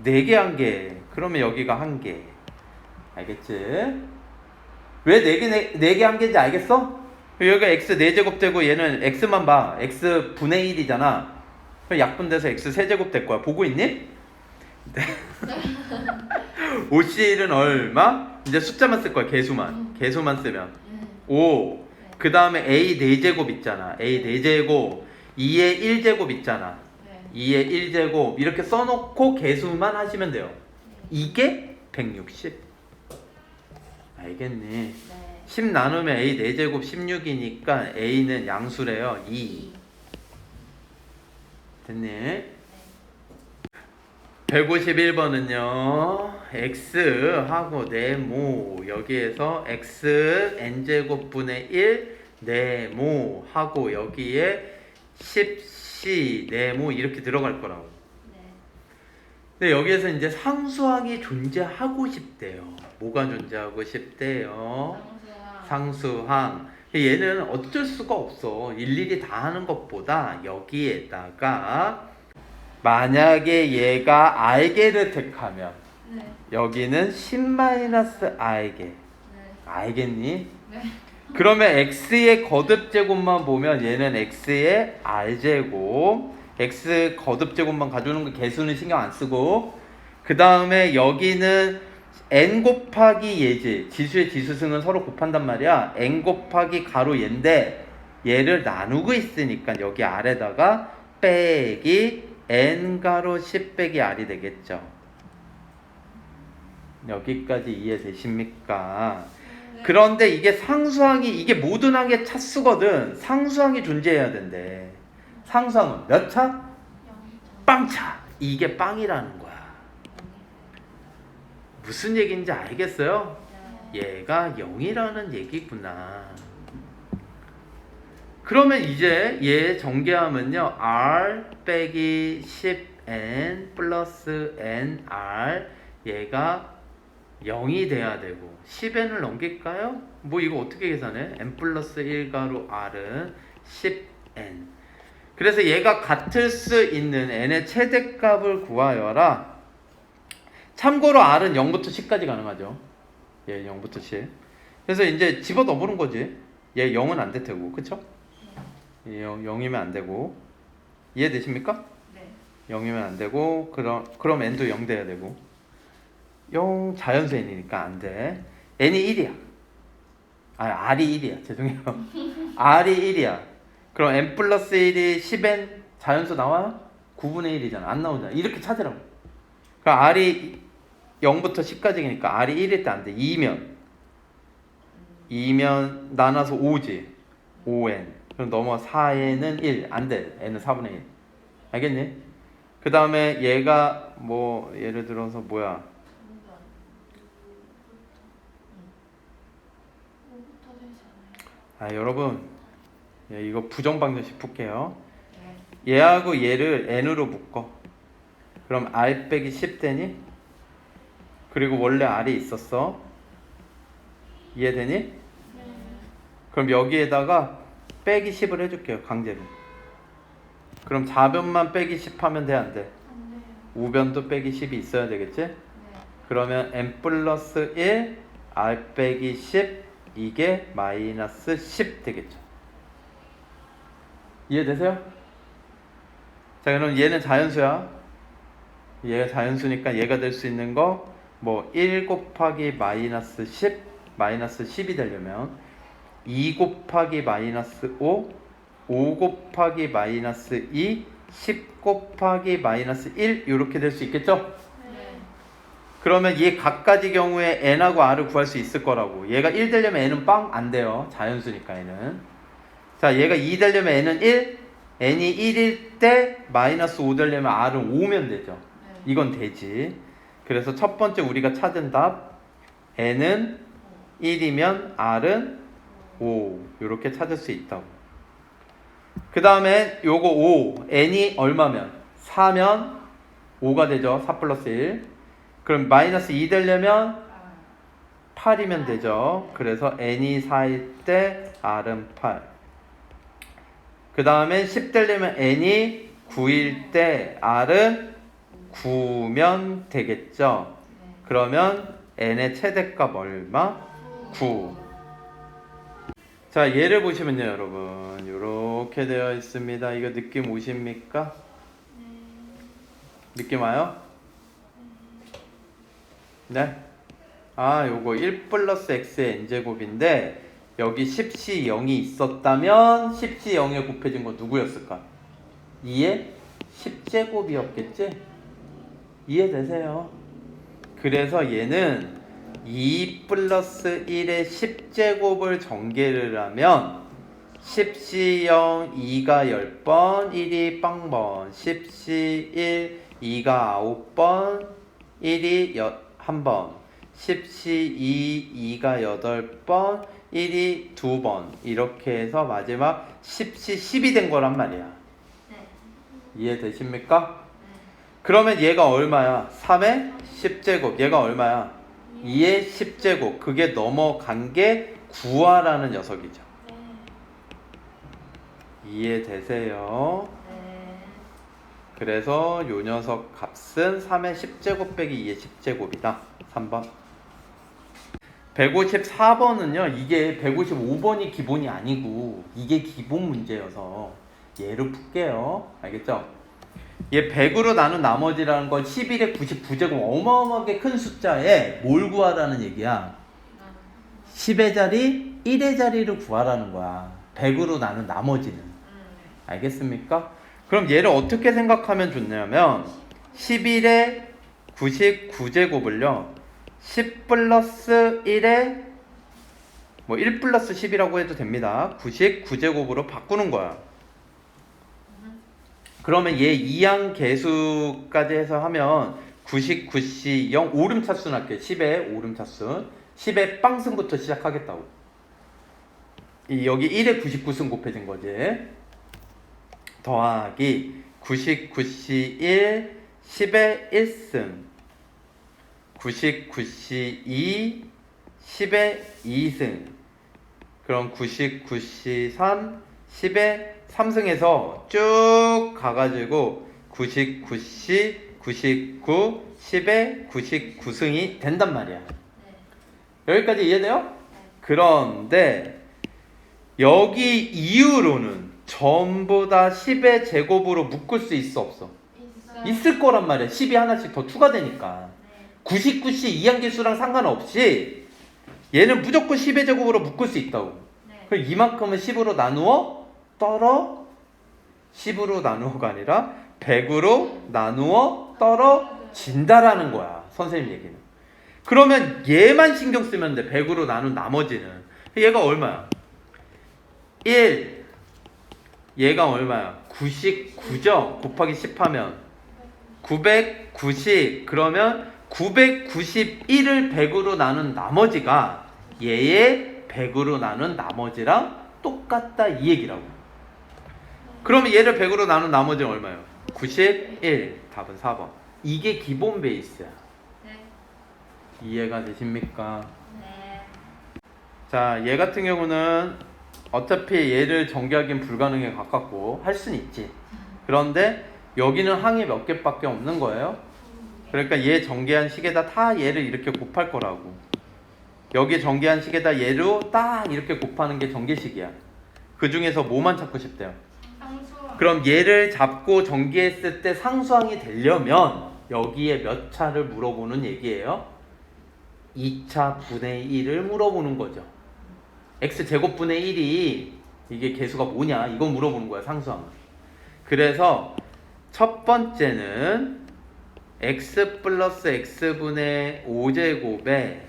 4개 한 개. 그러면 여기가 한 개. 알겠지? 왜 4개 한 개인지 알겠어? 여기가 x 4제곱 되고 얘는 x만 봐. x 분의 1이잖아. 그럼 약분돼서 x 세제곱 될 거야. 보고 있니? OCL은 얼마? 이제 숫자만 쓸 거야. 개수만. 개수만 쓰면 5. 그 다음에 a 4제곱 있잖아. a 4제곱 2의 1제곱 있잖아. 2의 1제곱 이렇게 써놓고 개수만 하시면 돼요. 이게 160. 알겠니? 네. 10 나누면 a 4제곱 16이니까 a는 양수래요. 2. 됐니? 151번은요 x하고 네모 여기에서 x n제곱 분의 1 네모 하고 여기에 10c 네모 이렇게 들어갈 거라고. 근데 여기에서 이제 상수항이 존재하고 싶대요. 뭐가 존재하고 싶대요? 상수항. 얘는 어쩔 수가 없어. 일일이 다 하는 것보다 여기에다가 만약에 얘가 r개를 택하면 여기는 10-r개. 알겠니? 그러면 x의 거듭제곱만 보면 얘는 x의 r제곱. x 거듭제곱만 가져오는 거 개수는 신경 안 쓰고, 그 다음에 여기는 n 곱하기 얘지. 지수의 지수승은 서로 곱한단 말이야. n 곱하기 가로 얘인데 얘를 나누고 있으니까 여기 r에다가 빼기 n 가로 10 빼기 r이 되겠죠. 여기까지 이해되십니까? 그런데 이게 상수항이, 이게 모든 항의 차수거든. 상수항이 존재해야 된대. 상수항은 몇 차? 빵차. 이게 빵이라는 거야. 무슨 얘기인지 알겠어요? 얘가 0이라는 얘기구나. 그러면 이제 얘 전개하면요 r 빼기 10n 플러스 nr 얘가 0이 돼야 되고 10n을 넘길까요? 뭐 이거 어떻게 계산해? n 플러스 1가로 r은 10n. 그래서 얘가 같을 수 있는 n의 최대값을 구하여라. 참고로 r은 0부터 10까지 가능하죠. 얘 0부터 10. 그래서 이제 집어넣어보는 거지. 얘 0은 안 될 테고, 그쵸? 0이면 안 되고. 이해되십니까? 네. 0이면 안 되고, 그럼 n도 0 돼야 되고. 0 자연수 n이니까 안 돼. n이 1이야. r이 1이야. 죄송해요. r이 1이야. 그럼 n 플러스 1이 10n 자연수 나와요? 9분의 1이잖아. 안 나오잖아. 이렇게 찾으라고. 그럼 r이 0부터 10까지니까 r이 1일 때 안 돼. 2면 나눠서 5지. 5n. 그럼 넘어 4n은 1. 안 돼. n은 4분의 1. 알겠니? 그 다음에 얘가 뭐 예를 들어서 뭐야? 여러분 이거 부정방정식 풀게요. 얘하고 얘를 n으로 묶어. 그럼 r 빼기 10 되니? 그리고 원래 r이 있었어. 이해되니? 그럼 여기에다가 빼기 10을 해줄게요. 강제로. 그럼 좌변만 빼기 10 하면 돼? 안 돼? 우변도 빼기 10이 있어야 되겠지? 그러면 n 플러스 1 r 빼기 10 이게 마이너스 10 되겠죠. 이해되세요? 자, 그럼 얘는 자연수야. 얘가 자연수니까 얘가 될 수 있는 거 뭐 1 곱하기 마이너스 10 마이너스 10이 되려면 2 곱하기 마이너스 5 5 곱하기 마이너스 2 10 곱하기 마이너스 1 이렇게 될 수 있겠죠? 그러면 얘 각가지 경우에 n하고 r을 구할 수 있을 거라고. 얘가 1 되려면 n은 빵? 안 돼요. 자연수니까 n은. 자, 얘가 2 되려면 n은 1. n이 1일 때 마이너스 5 되려면 r은 5면 되죠. 이건 되지. 그래서 첫 번째 우리가 찾은 답 n은 1이면 r은 5 이렇게 찾을 수 있다고. 그 다음에 요거 5 n이 얼마면 4면 5가 되죠. 4 플러스 1. 그럼 마이너스 2 되려면 8이면 되죠. 그래서 n이 4일 때 r은 8. 그 다음에 10 되려면 n이 9일 때 r은 9면 되겠죠. 그러면 n의 최대값 얼마? 9. 자, 얘를 보시면요, 여러분. 이렇게 되어 있습니다. 이거 느낌 오십니까? 느낌 와요? 네? 아, 요거 1 플러스 x의 n제곱인데 여기 10시 0이 있었다면 10시 0에 곱해진 거 누구였을까? 2의 10제곱이었겠지? 이해되세요? 그래서 얘는 2 플러스 1의 10제곱을 전개를 하면 10시 0, 2가 10번, 1이 빵번, 10시 1, 2가 9번, 1이 1번, 10시 2, 2가 8번, 1이 2번 이렇게 해서 마지막 10시 10이 된 거란 말이야. 네. 이해되십니까? 그러면 얘가 얼마야? 3의 10제곱. 얘가 얼마야? 2의 10제곱. 그게 넘어간 게 9화라는 녀석이죠. 이해되세요? 네. 그래서 요 녀석 값은 3의 10제곱 빼기 2의 10제곱이다. 3번. 154번은요. 이게 155번이 기본이 아니고 이게 기본 문제여서 얘를 풀게요. 알겠죠? 얘 100으로 나눈 나머지라는 건 11의 99제곱 어마어마하게 큰 숫자에 뭘 구하라는 얘기야? 10의 자리, 1의 자리를 구하라는 거야. 100으로 나눈 나머지는. 알겠습니까? 그럼 얘를 어떻게 생각하면 좋냐면 11의 99제곱을요 10 플러스 1의 뭐 1 플러스 10이라고 해도 됩니다. 99제곱으로 바꾸는 거야. 그러면 얘 이항 계수까지 해서 하면 99시 0 오름차순 할게요. 10의 오름차순 10의 빵승부터 시작하겠다고. 여기 1에 99승 곱해진 거지. 더하기 99시 1 10의 1승 99시 2 10의 2승 그럼 99시 3 10의 3승에서 쭉 가가지고 99시 99 10의 99승이 된단 말이야. 여기까지 이해돼요? 그런데 여기 이후로는 전부 다 10의 제곱으로 묶을 수 있어 없어? 있을 거란 말이야. 10이 하나씩 더 추가되니까 99시 이항계수랑 상관없이 얘는 무조건 10의 제곱으로 묶을 수 있다고. 그럼 이만큼은 10으로 나누어 떨어 10으로 나누어가 아니라 100으로 나누어 떨어진다라는 거야. 선생님 얘기는. 그러면 얘만 신경 쓰면 돼. 100으로 나눈 나머지는. 얘가 얼마야? 1 얘가 얼마야? 99죠? 곱하기 10 하면 990 그러면 991을 100으로 나눈 나머지가 얘의 100으로 나눈 나머지랑 똑같다 이 얘기라고. 그러면 얘를 100으로 나눈 나머지는 얼마예요? 91. 답은 4번. 이게 기본 베이스야. 이해가 되십니까? 자, 얘 같은 경우는 어차피 얘를 전개하기는 불가능에 가깝고 할 수는 있지. 그런데 여기는 항이 몇 개밖에 없는 거예요. 그러니까 얘 전개한 식에다 다 얘를 이렇게 곱할 거라고. 여기 전개한 식에다 얘로 딱 이렇게 곱하는 게 전개식이야. 그 중에서 뭐만 찾고 싶대요? 상수항. 그럼 얘를 잡고 전개했을 때 상수항이 되려면 여기에 몇 차를 물어보는 얘기예요? 2차 분의 1을 물어보는 거죠. x제곱분의 1이 이게 개수가 뭐냐 이거 물어보는 거야. 상수항은. 그래서 첫 번째는 x 플러스 x분의 5제곱에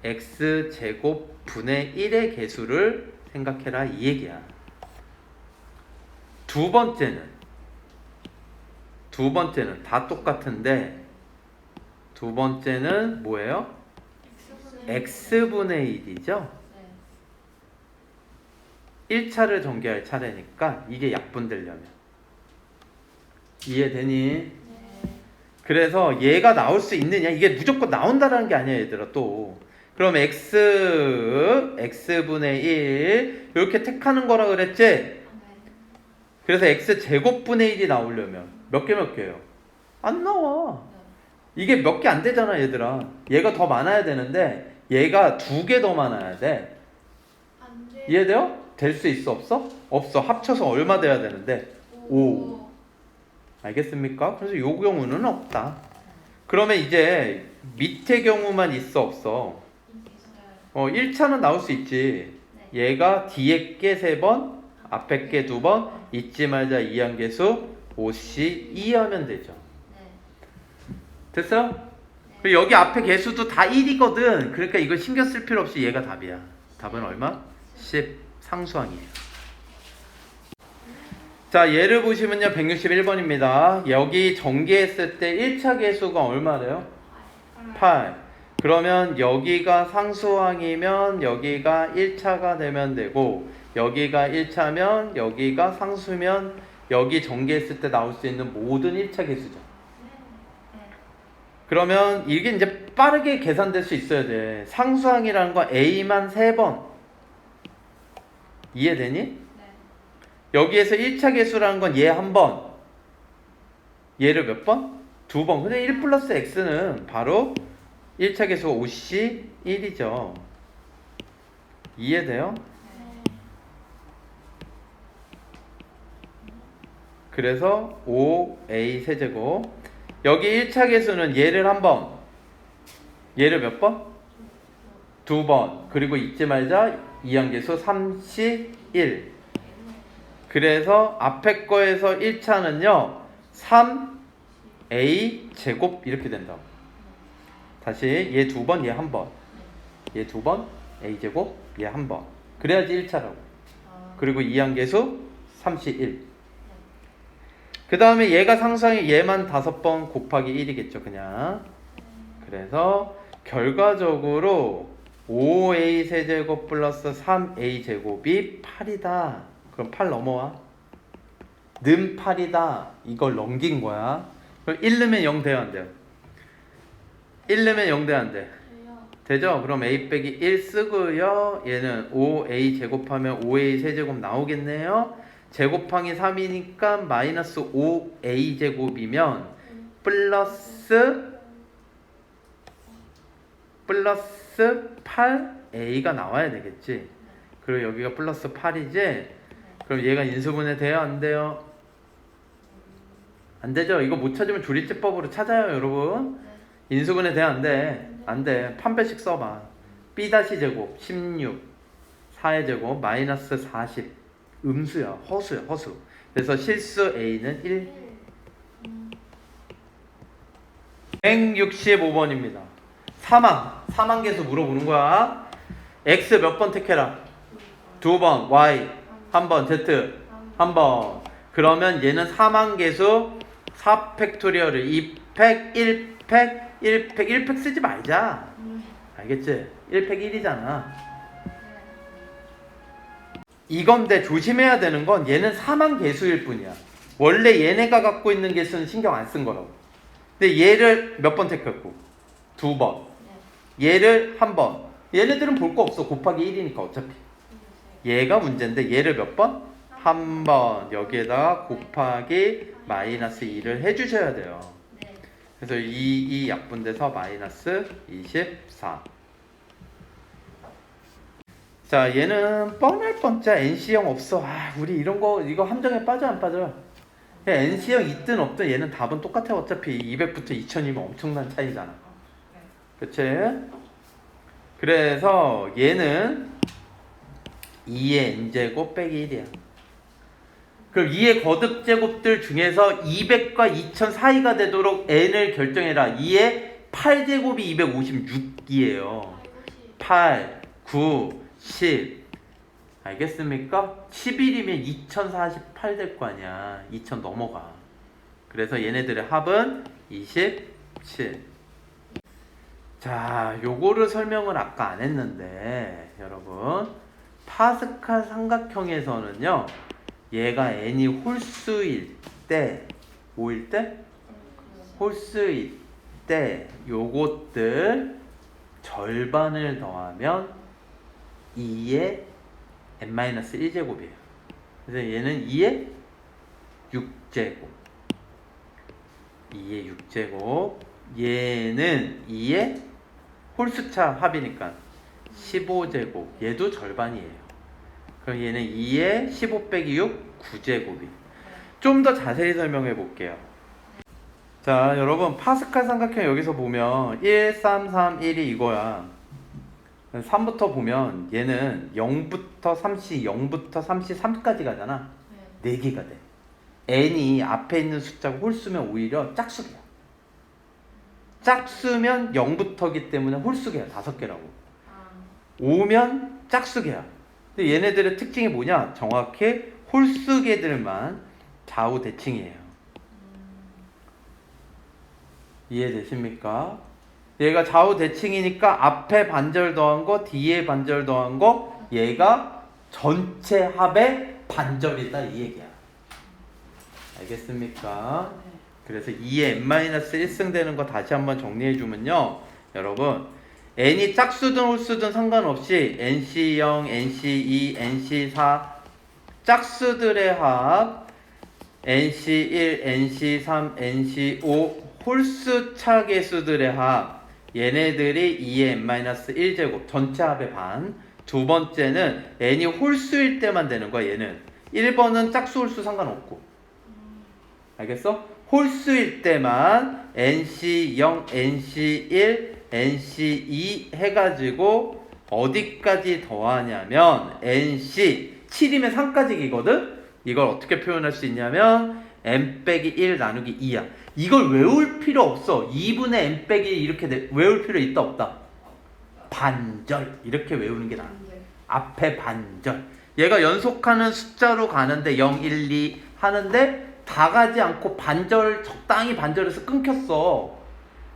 x제곱분의 1의 개수를 생각해라 이 얘기야. 두 번째는 두 번째는 다 똑같은데 두 번째는 뭐예요? x분의 1이죠? 네. 1차를 전개할 차례니까 이게 약분되려면 이해되니? 네. 그래서 얘가 나올 수 있느냐? 이게 무조건 나온다라는 게 아니야 얘들아 또. 그럼 x분의 1 이렇게 택하는 거라 그랬지? 네. 그래서 x제곱분의 1이 나오려면 몇 개예요? 안 나와. 이게 몇 개 안 되잖아 얘들아. 얘가 더 많아야 되는데 얘가 두 개 더 많아야 돼. 안 돼. 이해돼요? 될 수 있어 없어? 없어. 합쳐서 얼마 돼야 되는데? 5. 알겠습니까? 그래서 요 경우는 없다. 그러면 이제 밑에 경우만 있어 없어? 있어요. 1차는 나올 수 있지. 네. 얘가 뒤에 게 3번, 앞에 게 2번, 잊지 말자 이항계수 5C 2 하면 되죠. 네. 됐어요? 네. 그리고 여기 앞에 개수도 다 1이거든. 그러니까 이거 신경 쓸 필요 없이 얘가 답이야. 답은 얼마? 10 상수항이에요. 자, 얘를 보시면요. 161번입니다. 여기 전개했을 때 1차 개수가 얼마래요? 8. 그러면 여기가 상수항이면 여기가 1차가 되면 되고 여기가 1차면 여기가 상수면 여기 전개했을 때 나올 수 있는 모든 1차 개수죠. 그러면 이게 이제 빠르게 계산될 수 있어야 돼. 상수항이라는 건 A만 3번. 이해되니? 네. 여기에서 1차 개수라는 건 얘 한 번. 얘를 몇 번? 2번. 근데 1 플러스 x는 바로 1차 개수가 5C 1이죠. 이해돼요? 그래서 5A 세제곱. 여기 1차 개수는 얘를 한 번. 얘를 몇 번? 2번. 그리고 잊지 말자. 이항계수 3C 1. 그래서 앞에 거에서 1차는요. 3A 제곱 이렇게 된다고. 다시 얘 2번, 얘 한 번. 얘 2번, A 제곱, 얘 한 번. 그래야지 1차라고. 그리고 이항계수 3C 1. 그 다음에 얘가 상수항이 얘만 5번 곱하기 1이겠죠 그냥. 그래서 결과적으로 5A 세제곱 플러스 3A 제곱이 8이다. 그럼 8 넘어와. 는 8이다. 이걸 넘긴 거야. 그럼 1 넣으면 0 돼요 안 돼요? 1 넣으면 0 돼요 안 돼? 되죠? 그럼 A 빼기 1 쓰고요. 얘는 5A 제곱하면 5A 세제곱 나오겠네요. 제곱항이 3이니까 마이너스 5A 제곱이면 플러스 8A가 나와야 되겠지. 그리고 여기가 플러스 8이지. 그럼 얘가 인수분해 돼요? 안 돼요? 안 되죠? 이거 못 찾으면 조리제법으로 찾아요 여러분. 인수분해 돼요? 안 돼? 안 돼. 판별식 써봐. B-제곱 16 4의 제곱 마이너스 40 음수야. 허수야. 허수. 그래서 실수 A는 1. 165번입니다. 사망계수 물어보는 거야. X 몇 번 택해라? 2번. Y 한 번. Z 한 번. 그러면 얘는 사망계수 4팩토리얼을 2팩 1팩 1팩 쓰지 말자. 알겠지? 1팩 1이잖아. 이건데 조심해야 되는 건 얘는 사망계수일 뿐이야. 원래 얘네가 갖고 있는 계수는 신경 안 쓴 거라고. 근데 얘를 몇 번 택했고? 2번. 얘를 한 번. 얘네들은 볼 거 없어. 곱하기 1이니까 어차피. 얘가 문제인데 얘를 몇 번? 한 번. 여기에다가 곱하기 마이너스 2를 해주셔야 돼요. 그래서 이 약분돼서 마이너스 24. 자, 얘는 뻔할 뻔짜 NC형 없어. 우리 이런 거 이거 함정에 빠져 안 빠져? NC형 있든 없든 얘는 답은 똑같아. 어차피 200부터 2000이면 엄청난 차이잖아. 그치? 그래서 얘는 2의 n제곱 빼기 1이야. 그럼 2의 거듭제곱들 중에서 200과 2000 사이가 되도록 n을 결정해라. 2의 8제곱이 256이에요. 8, 9, 10. 알겠습니까? 11이면 2048 될 거 아니야. 2000 넘어가. 그래서 얘네들의 합은 27. 자, 요거를 설명을 아까 안 했는데 여러분 파스칼 삼각형에서는요 얘가 n이 홀수일 때 뭐일 때? 홀수일 때 요것들 절반을 더하면 2의 n-1제곱이에요. 그래서 얘는 2의 6제곱 2의 6제곱 얘는 2의 홀수차 합이니까 15제곱 얘도 절반이에요. 그럼 얘는 2의 15 빼기 6 9제곱이 좀 더 자세히 설명해 볼게요. 자 여러분 파스칼 삼각형 여기서 보면 1, 3, 3, 1이 이거야. 3부터 보면 얘는 0부터 3시 0부터 3시 3까지 가잖아. 4개가 돼. n이 앞에 있는 숫자가 홀수면 오히려 짝수야. 짝수면 0부터기 때문에 홀수개야. 5개라고. 5면 짝수개야. 근데 얘네들의 특징이 뭐냐? 정확히 홀수개들만 좌우 대칭이에요. 이해되십니까? 얘가 좌우 대칭이니까 앞에 반절 더한 거, 뒤에 반절 더한 거, 얘가 전체 합의 반절이다 이 얘기야. 알겠습니까? 그래서 2의 n-1승 되는 거 다시 한번 정리해 주면요. 여러분 n이 짝수든 홀수든 상관없이 nc0, nc2, nc4 짝수들의 합 nc1, nc3, nc5 홀수차 개수들의 합 얘네들이 2의 n-1제곱 전체 합의 반. 두 번째는 n이 홀수일 때만 되는 거야. 얘는 1번은 짝수 홀수 상관없고 알겠어? 홀수일 때만 nc0, nc1, nc2 해가지고 어디까지 더하냐면 nc 7이면 3까지 기거든? 이걸 어떻게 표현할 수 있냐면 n 빼기 1 나누기 2야. 이걸 외울 필요 없어. 2분의 n 빼기 이렇게 외울 필요 있다 없다? 반절 이렇게 외우는 게 나아. 앞에 반절. 얘가 연속하는 숫자로 가는데 0, 1, 2 하는데 다 가지 않고 반절 적당히 반절에서 끊겼어.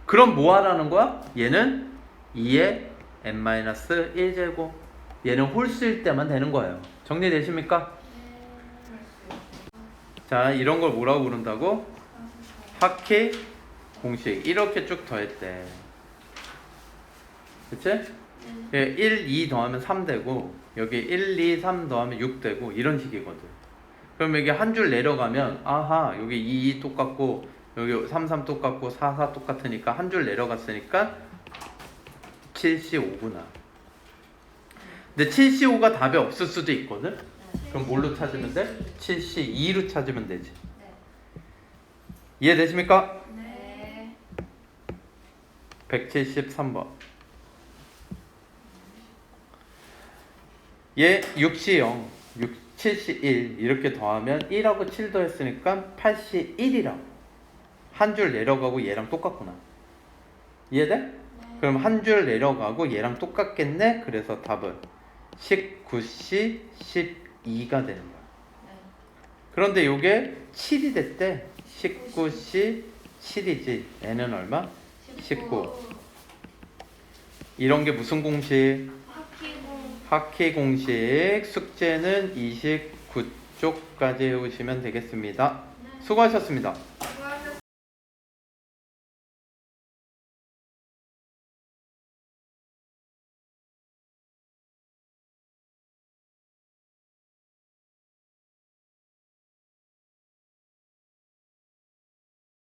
그럼 뭐 하라는 거야? 얘는 2의 n-1제곱 얘는 홀수일 때만 되는 거예요. 정리되십니까? 자 이런 걸 뭐라고 부른다고? 하키 공식. 이렇게 쭉 더했대. 그치? 1, 2 더하면 3 되고 여기 1, 2, 3 더하면 6 되고 이런 식이거든. 그럼 여기 한 줄 내려가면 아하 여기 2, 2 똑같고 여기 3, 3 똑같고 4, 4 똑같으니까 한 줄 내려갔으니까 75구나. 근데 75가 답이 없을 수도 있거든? 그럼 뭘로 찾으면 돼? 72로 찾으면 되지. 이해되십니까? 네. 173번. 얘 6시 0, 7시 1 이렇게 더하면 1하고 7 더했으니까 81이라고. 한 줄 내려가고 얘랑 똑같구나. 이해돼? 네. 그럼 한 줄 내려가고 얘랑 똑같겠네? 그래서 답은 19시 12가 되는 거야. 그런데 요게 7이 됐대. 19시 7이지. n은 얼마? 19. 이런 게 무슨 공식? 하키 공식. 숙제는 29쪽까지 해오시면 되겠습니다. 수고하셨습니다.